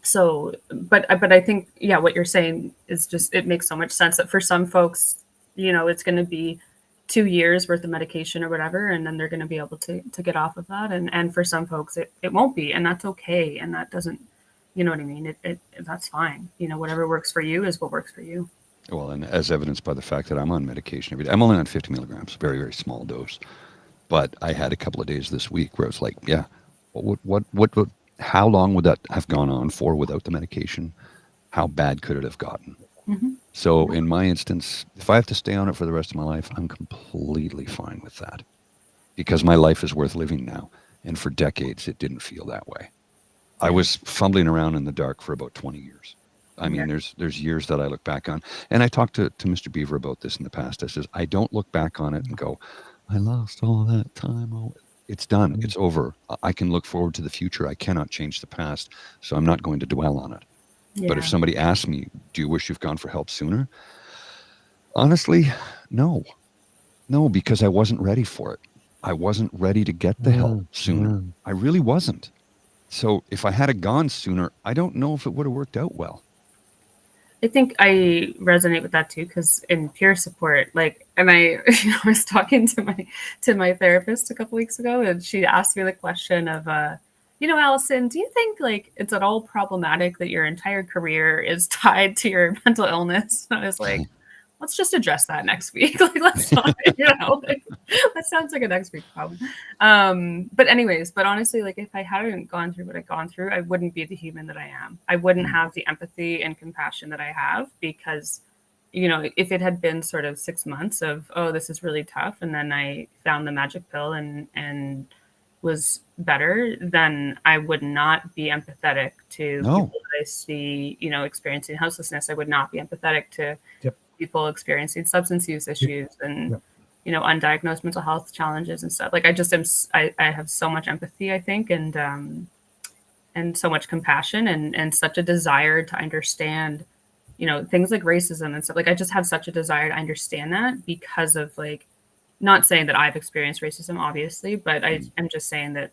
So, but I think, yeah, what you're saying is just, it makes so much sense that for some folks, you know, it's going to be 2 years worth of medication or whatever, and then they're going to be able to get off of that. And for some folks, it won't be, and that's okay. And that doesn't, you know what I mean? That's fine. You know, whatever works for you is what works for you. Well, and as evidenced by the fact that I'm on medication every day. I'm only on 50 milligrams, very, very small dose. But I had a couple of days this week where I was like, yeah, how long would that have gone on for without the medication? How bad could it have gotten? So in my instance, if I have to stay on it for the rest of my life, I'm completely fine with that, because my life is worth living now. And for decades, it didn't feel that way. I was fumbling around in the dark for about 20 years. I mean, there's years that I look back on. And I talked to Mr. Beaver about this in the past. I says, I don't look back on it and go, I lost all that time. Oh, it's done. It's over. I can look forward to the future. I cannot change the past. So I'm not going to dwell on it. But if somebody asks me, do you wish you've gone for help sooner? Honestly, no. No, because I wasn't ready for it. I wasn't ready to get the help sooner. I really wasn't. So if I had gone sooner, I don't know if it would have worked out well. I think I resonate with that too, because in peer support, like, and I was talking to my therapist a couple weeks ago, and she asked me the question of, Allison, do you think like it's at all problematic that your entire career is tied to your mental illness? And I was like, let's just address that next week. Like, let's not, that sounds like a next week problem. But honestly, like, if I hadn't gone through what I've gone through, I wouldn't be the human that I am. I wouldn't have the empathy and compassion that I have, because, if it had been sort of 6 months of, oh, this is really tough, and then I found the magic pill and was better, then I would not be empathetic to people that I see, experiencing houselessness. I would not be empathetic to people experiencing substance use issues and undiagnosed mental health challenges and stuff. Like, I have so much empathy, I think, and so much compassion and such a desire to understand things like racism and stuff. Like, I just have such a desire to understand that, because of, like, not saying that I've experienced racism, obviously, but I'm just saying that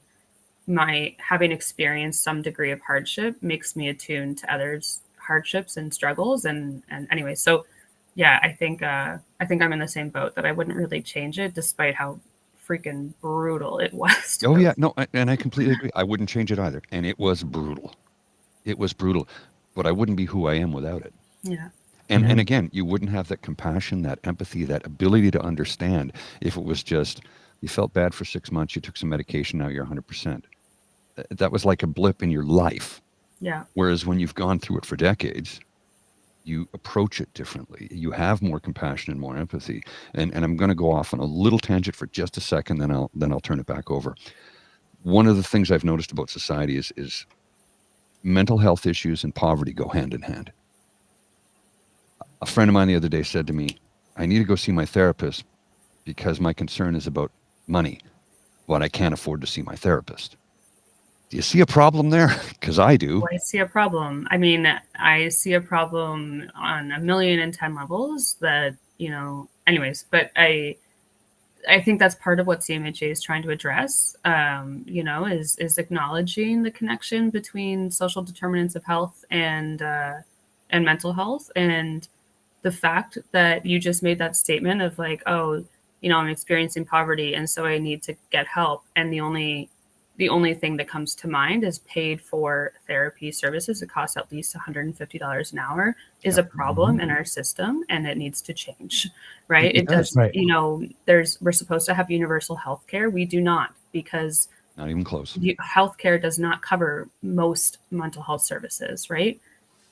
my having experienced some degree of hardship makes me attuned to others' hardships and struggles. And anyway, so yeah, I think I'm in the same boat, that I wouldn't really change it, despite how freaking brutal it was. Oh yeah, no, and I completely agree. I wouldn't change it either. And it was brutal. It was brutal, but I wouldn't be who I am without it. Yeah. And again, you wouldn't have that compassion, that empathy, that ability to understand if it was just, you felt bad for 6 months, you took some medication, now you're 100%. That was like a blip in your life. Yeah. Whereas when you've gone through it for decades, you approach it differently. You have more compassion and more empathy. And I'm going to go off on a little tangent for just a second, then I'll turn it back over. One of the things I've noticed about society is mental health issues and poverty go hand in hand. A friend of mine the other day said to me, I need to go see my therapist because my concern is about money, but I can't afford to see my therapist. Do you see a problem there? Because I do. Well, I see a problem. I mean, I see a problem on 1,000,010 levels that, anyways, but I think that's part of what CMHA is trying to address, is acknowledging the connection between social determinants of health and mental health. And the fact that you just made that statement of like, oh, I'm experiencing poverty, and so I need to get help. And the only thing that comes to mind is paid for therapy services. It costs at least $150 an hour, is a problem in our system, and it needs to change, right? It does, right. We're supposed to have universal health care. We do not, because not even close. Healthcare does not cover most mental health services, right?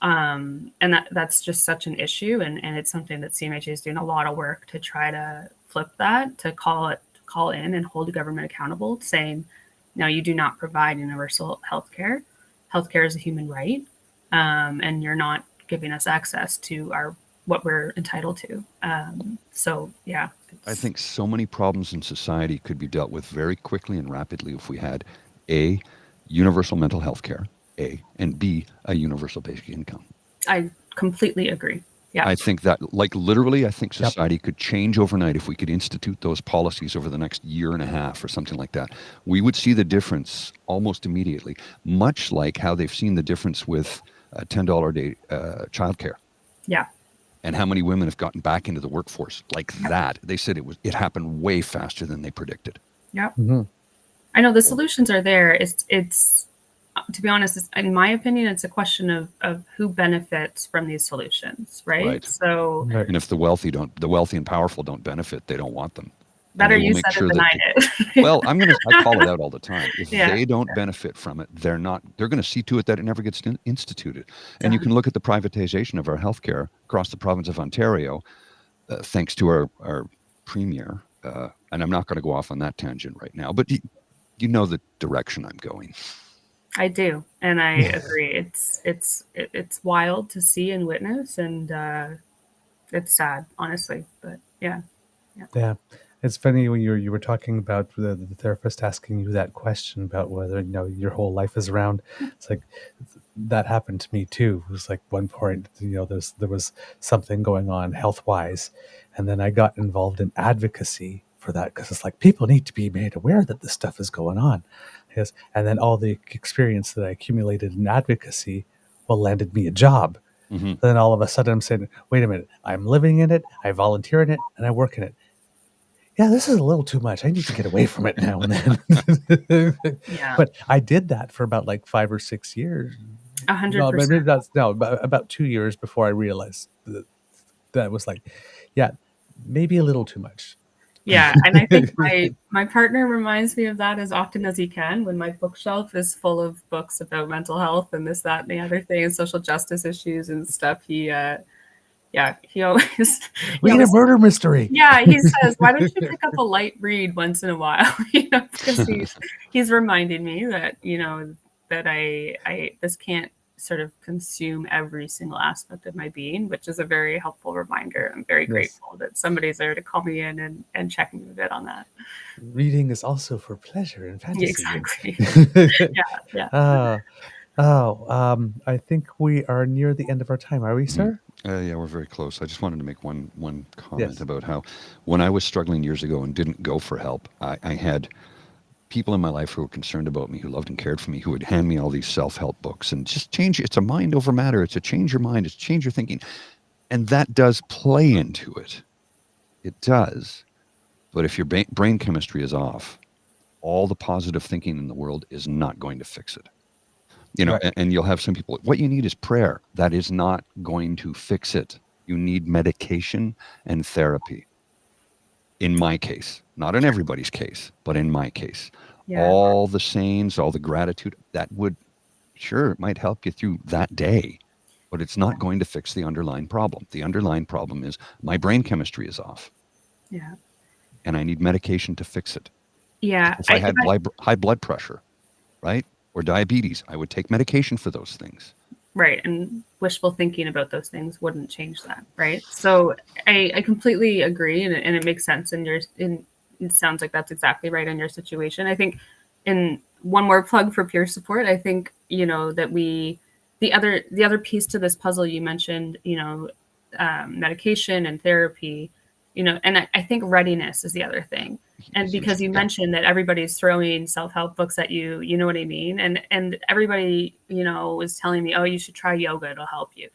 And that's just such an issue, and it's something that CMHA is doing a lot of work to try to flip that, to call in and hold the government accountable, saying, no, you do not provide universal healthcare. Healthcare is a human right. and you're not giving us access to what we're entitled to. So yeah, I think so many problems in society could be dealt with very quickly and rapidly if we had A, universal mental health care, A, and B, a universal basic income. I completely agree. Yeah. I think that, like, literally, I think society could change overnight if we could institute those policies over the next year and a half or something like that. We would see the difference almost immediately, much like how they've seen the difference with $10 a day childcare. Yeah. And how many women have gotten back into the workforce like that. They said it happened way faster than they predicted. Yeah. Mm-hmm. I know the solutions are there. It's to be honest, in my opinion, it's a question of who benefits from these solutions, right? So, and if the wealthy and powerful don't benefit, they don't want them. Better you said it than I did. Well, I call it out all the time. If they don't benefit from it, they're going to see to it that it never gets instituted. And you can look at the privatization of our healthcare across the province of Ontario, thanks to our premier. And I'm not going to go off on that tangent right now, but you know the direction I'm going. I do, and I agree. It's wild to see and witness, and it's sad, honestly. But yeah. It's funny when you were talking about the therapist asking you that question about whether your whole life is around. It's like that happened to me too. It was like one point, there was something going on health wise, and then I got involved in advocacy for that because it's like people need to be made aware that this stuff is going on. Yes, and then all the experience that I accumulated in advocacy, landed me a job. Mm-hmm. Then all of a sudden I'm saying, wait a minute, I'm living in it, I volunteer in it, and I work in it. Yeah, this is a little too much. I need to get away from it now and then. But I did that for about 5 or 6 years. 100%. About 2 years before I realized that was maybe a little too much. Yeah, and I think my partner reminds me of that as often as he can when my bookshelf is full of books about mental health and this, that, and the other thing, and social justice issues and stuff. He always read a murder mystery. Yeah, he says, "Why don't you pick up a light read once in a while?" Because he's reminding me that that I this can't sort of consume every single aspect of my being, which is a very helpful reminder. I'm very grateful that somebody's there to call me in and check me a bit on that. Reading is also for pleasure and fantasy. Exactly. I think we are near the end of our time. Are we, sir? Yeah, we're very close. I just wanted to make one comment about how when I was struggling years ago and didn't go for help, I had people in my life who were concerned about me, who loved and cared for me, who would hand me all these self-help books and just change. It's a mind over matter. It's a change your mind. It's change your thinking. And that does play into it. It does. But if your brain chemistry is off, all the positive thinking in the world is not going to fix it. And you'll have some people, what you need is prayer. That is not going to fix it. You need medication and therapy. In my case, not in everybody's case, but in my case, all the sayings, all the gratitude, that would, sure, it might help you through that day, but it's not going to fix the underlying problem. The underlying problem is my brain chemistry is off. Yeah. And I need medication to fix it. Yeah. If I had high blood pressure, right? Or diabetes, I would take medication for those things. Right. And wishful thinking about those things wouldn't change that. Right. So I completely agree. And it makes sense. It sounds like that's exactly right in your situation. I think in one more plug for peer support, I think, that the other piece to this puzzle you mentioned, medication and therapy, and I think readiness is the other thing. And because you mentioned that everybody's throwing self-help books at you, you know what I mean? And everybody, was telling me, oh, you should try yoga, it'll help you.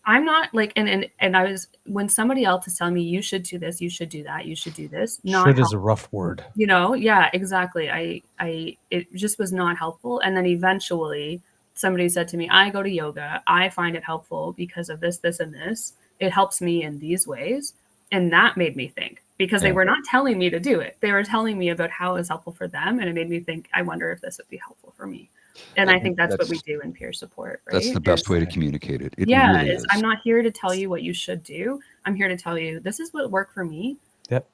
I'm not and I was, when somebody else is telling me you should do this, you should do that, you should do this. Should is a rough word. Yeah, exactly. It just was not helpful. And then eventually somebody said to me, I go to yoga, I find it helpful because of this, this, and this. It helps me in these ways. And that made me think, because they were not telling me to do it. They were telling me about how it was helpful for them. And it made me think, I wonder if this would be helpful for me. And I think that's what we do in peer support, right? That's the best way to communicate it. It really is. I'm not here to tell you what you should do. I'm here to tell you, this is what worked for me. Yep.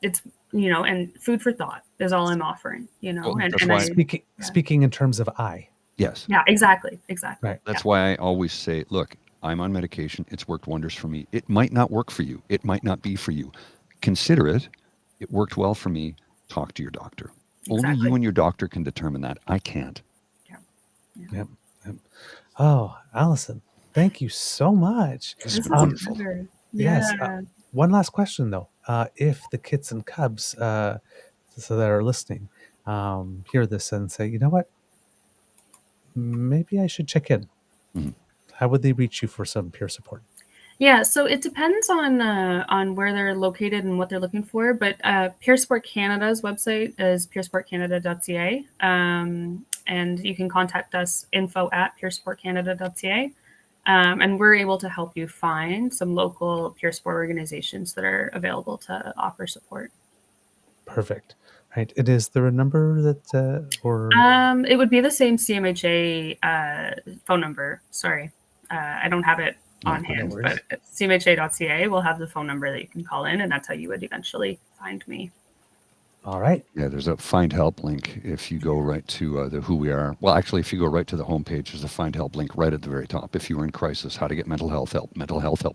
It's, and food for thought is all I'm offering, Speaking in terms of I. Yes. Yeah, exactly. Right. That's why I always say, look, I'm on medication. It's worked wonders for me. It might not work for you. It might not be for you. Consider it. It worked well for me. Talk to your doctor. Only Exactly. you and your doctor can determine that. I can't. Yeah. Yep. Yep. Oh, Allison, thank you so much. This This has is been a wonderful. pleasure. Yes. Yeah. One last question though. If the kids and cubs so that are listening hear this and say, you know what, maybe I should check in. Mhm. How would they reach you for some peer support? Yeah, so it depends on where they're located and what they're looking for. But Peer Support Canada's website is peersupportcanada.ca, and you can contact us info@peersupportcanada.ca, and we're able to help you find some local peer support organizations that are available to offer support. Perfect. Right. It is there a number that or It would be the same CMHA phone number. Sorry, I don't have it on No hand, worries. but CMHA.ca will have the phone number that you can call in, and that's how you would eventually find me. all right. Yeah, there's a find help link if you go right to the who we are. Well, actually, if you go right to the homepage, there's a find help link right at the very top. If you were in crisis, how to get mental health help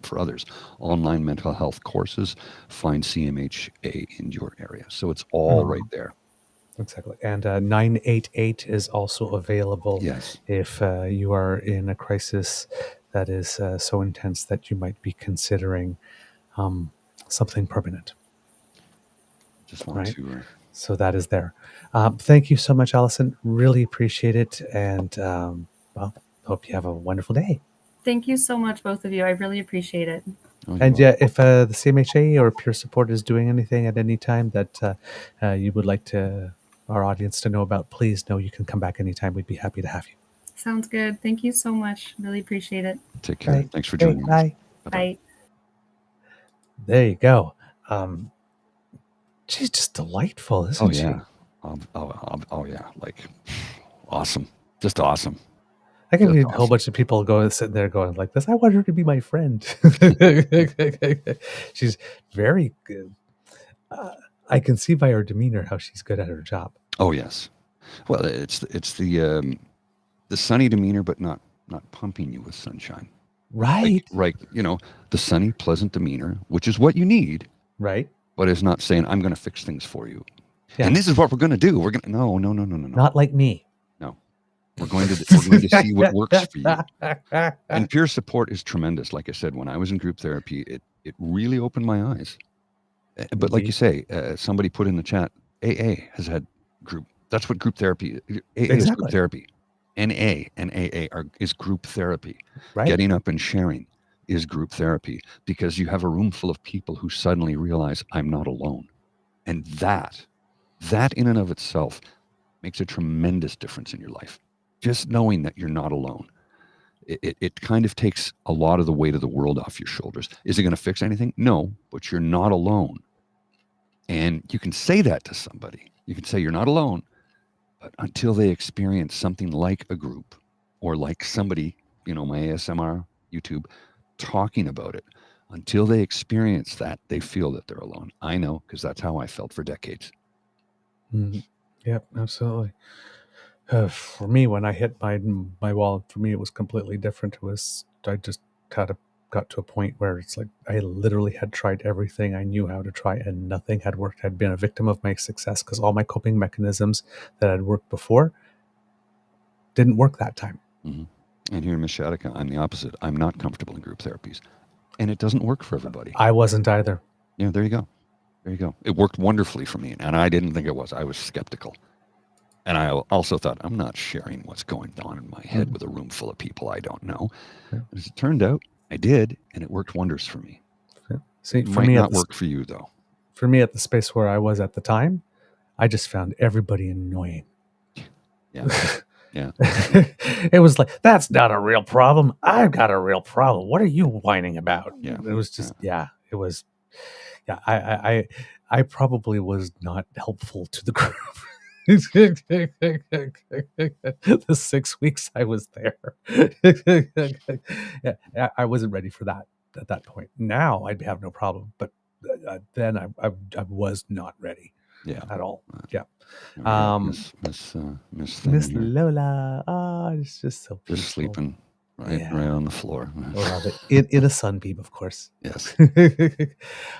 for others, online mental health courses, find CMHA in your area. So it's all right there. Exactly. And 988 is also available Yes. if you are in a crisis that is so intense that you might be considering something permanent. Just want Right. to. So that is there. Thank you so much, Allison. Really appreciate it. And well, hope you have a wonderful day. Thank you so much, both of you. I really appreciate it. Oh, you're And welcome. yeah, if the CMHA or peer support is doing anything at any time that you would like to our audience to know about, please know you can come back anytime. We'd be happy to have you. Sounds good. Thank you so much. Really appreciate it. Take care. Right. Thanks for Great. joining us. Bye. Bye-bye. Bye. There you go. She's just delightful, isn't Oh she? yeah. Oh yeah. Like awesome. Just awesome. I can Just read a whole awesome. bunch of people sitting there going like this. I want her to be my friend. She's very good. I can see by her demeanor how she's good at her job. Oh yes. Well, it's the sunny demeanor, but not pumping you with sunshine. Right. Right. You know, the sunny, pleasant demeanor, which is what you need, Right. but is not saying I'm going to fix things for you. Yeah. And this is what we're going to do. We're going to no. Not like me. No. We're going to see what works for you. And peer support is tremendous. Like I said, when I was in group therapy, it really opened my eyes. But like you say, somebody put in the chat, AA has had group. That's what group therapy is. AA is group Exactly. therapy. NA and AA is group therapy. Right. Getting up and sharing is group therapy because you have a room full of people who suddenly realize I'm not alone. And that in and of itself makes a tremendous difference in your life. Just knowing that you're not alone. It kind of takes a lot of the weight of the world off your shoulders. Is it going to fix anything? No, but you're not alone. And you can say that to somebody. You can say you're not alone, but until they experience something like a group or like somebody, you know, my ASMR YouTube talking about it, until they experience that, they feel that they're alone. I know, because that's how I felt for decades. Yep, absolutely. For me, when I hit my wall, for me it was completely different. It was I just got to a point where it's like I literally had tried everything I knew how to try, and nothing had worked. I'd been a victim of my success because all my coping mechanisms that had worked before didn't work that time. Mm-hmm. And here in Mishadika, I'm the opposite. I'm not comfortable in group therapies, and it doesn't work for everybody. I wasn't either. Yeah, there you go. There you go. It worked wonderfully for me, and I didn't think it was. I was skeptical. And I also thought, I'm not sharing what's going on in my head with a room full of people I don't know. Yeah. As it turned out, I did, and it worked wonders for me. Yeah. See, It for might me, not work for you, though. For me, at the space where I was at the time, I just found everybody annoying. Yeah. Yeah. It was like, that's not a real problem. I've got a real problem. What are you whining about? Yeah. It was just, it was, I probably was not helpful to the group. The 6 weeks I was there. Yeah, I wasn't ready for that at that point. Now I'd have no problem, but then I was not ready. Yeah. at all. Yeah. There we go. Miss thing Miss here. Lola. It's just so peaceful. Just sleeping right Yeah. on the floor. Love it. In a sunbeam, of course. Yes.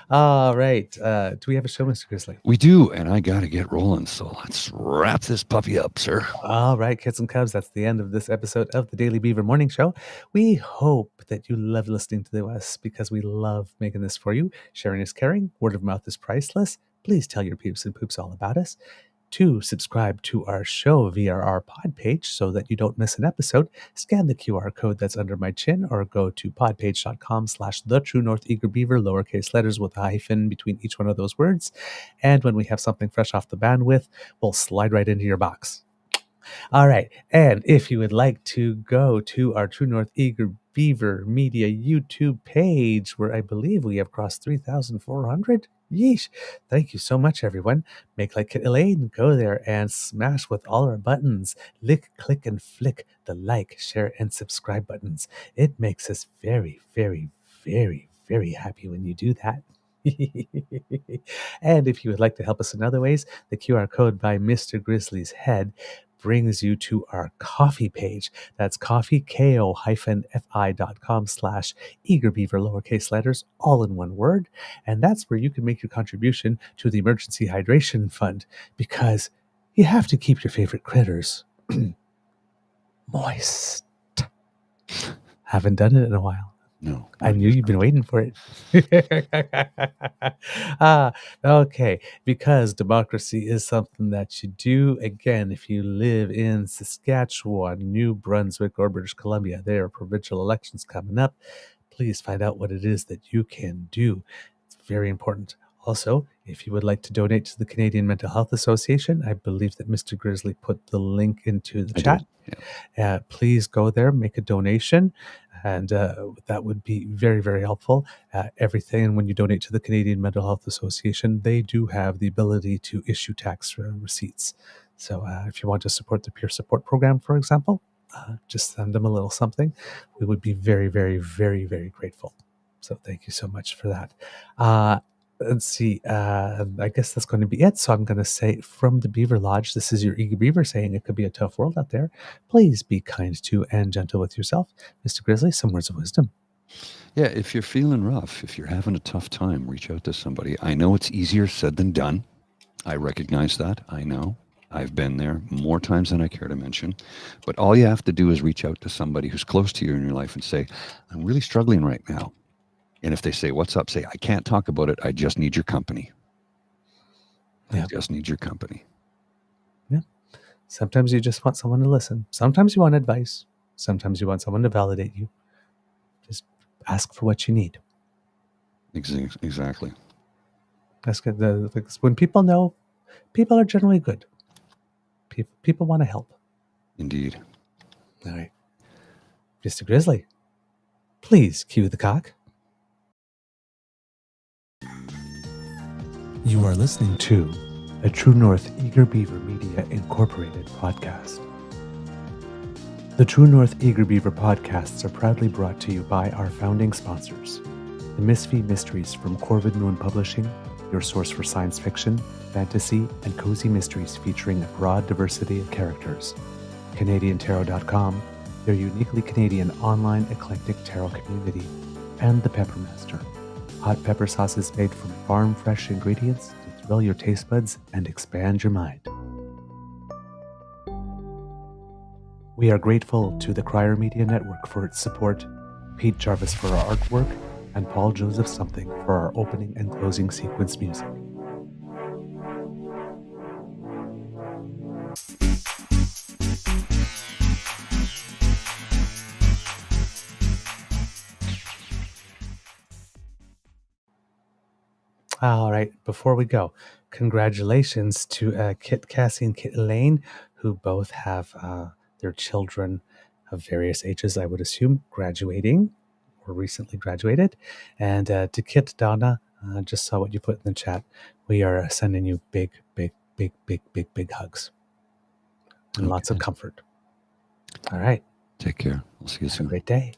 All right. Do we have a show, Mr. Grizzly? We do, and I got to get rolling. So let's wrap this puppy up, sir. All right, kids and cubs, that's the end of this episode of the Daily Beaver Morning Show. We hope that you love listening to us because we love making this for you. Sharing is caring. Word of mouth is priceless. Please tell your peeps and poops all about us. To subscribe to our show via our pod page so that you don't miss an episode, scan the QR code that's under my chin or go to podpage.com/thetruenortheagerbeaver, lowercase letters with a hyphen between each one of those words. And when we have something fresh off the bandwidth, we'll slide right into your box. All right. And if you would like to go to our True North Eager Beaver Media YouTube page, where I believe we have crossed 3,400. Yeesh. Thank you so much, everyone. Make like Kit Elaine. Go there and smash with all our buttons. Lick, click, and flick the like, share, and subscribe buttons. It makes us very, very, very, very happy when you do that. And if you would like to help us in other ways, the QR code by Mr. Grizzly's head brings you to our coffee page. That's coffee.com/eagerbeaver, lowercase letters, all in one word. And that's where you can make your contribution to the Emergency Hydration Fund, because you have to keep your favorite critters moist. Haven't done it in a while. No. I knew you've been waiting for it. Okay. Because democracy is something that you do. Again, if you live in Saskatchewan, New Brunswick, or British Columbia, there are provincial elections coming up. Please find out what it is that you can do. It's very important. Also, if you would like to donate to the Canadian Mental Health Association, I believe that Mr. Grizzly put the link into the chat. Yeah. Please go there, make a donation, and that would be very, very helpful. Everything, when you donate to the Canadian Mental Health Association, they do have the ability to issue tax receipts. So if you want to support the peer support program, for example, just send them a little something. We would be very, very, very, very grateful. So thank you so much for that. Let's see. I guess that's going to be it. So I'm going to say from the Beaver Lodge, this is your Eager Beaver saying it could be a tough world out there. Please be kind to and gentle with yourself. Mr. Grizzly, some words of wisdom. Yeah, if you're feeling rough, if you're having a tough time, reach out to somebody. I know it's easier said than done. I recognize that. I know. I've been there more times than I care to mention. But all you have to do is reach out to somebody who's close to you in your life and say, I'm really struggling right now. And if they say, what's up? Say, I can't talk about it. I just need your company. I just need your company. Yeah. Sometimes you just want someone to listen. Sometimes you want advice. Sometimes you want someone to validate you. Just ask for what you need. Exactly. That's good. When people know, people are generally good. People want to help. Indeed. All right. Mr. Grizzly, please cue the cock. You are listening to a True North Eager Beaver Media Incorporated podcast. The True North Eager Beaver podcasts are proudly brought to you by our founding sponsors, the Misfit Mysteries from Corvid Moon Publishing, your source for science fiction, fantasy, and cozy mysteries featuring a broad diversity of characters. CanadianTarot.com, their uniquely Canadian online eclectic tarot community, and The Peppermaster, hot pepper sauces made from farm-fresh ingredients to thrill your taste buds and expand your mind. We are grateful to the Crier Media Network for its support, Pete Jarvis for our artwork, and Paul Joseph Something for our opening and closing sequence music. All right, before we go, congratulations to Kit Cassie and Kit Elaine, who both have their children of various ages, I would assume, graduating or recently graduated. And to Kit Donna, just saw what you put in the chat. We are sending you big, big, big, big, big, big hugs and lots of comfort. All right. Take care. We'll see you soon. Have a great day.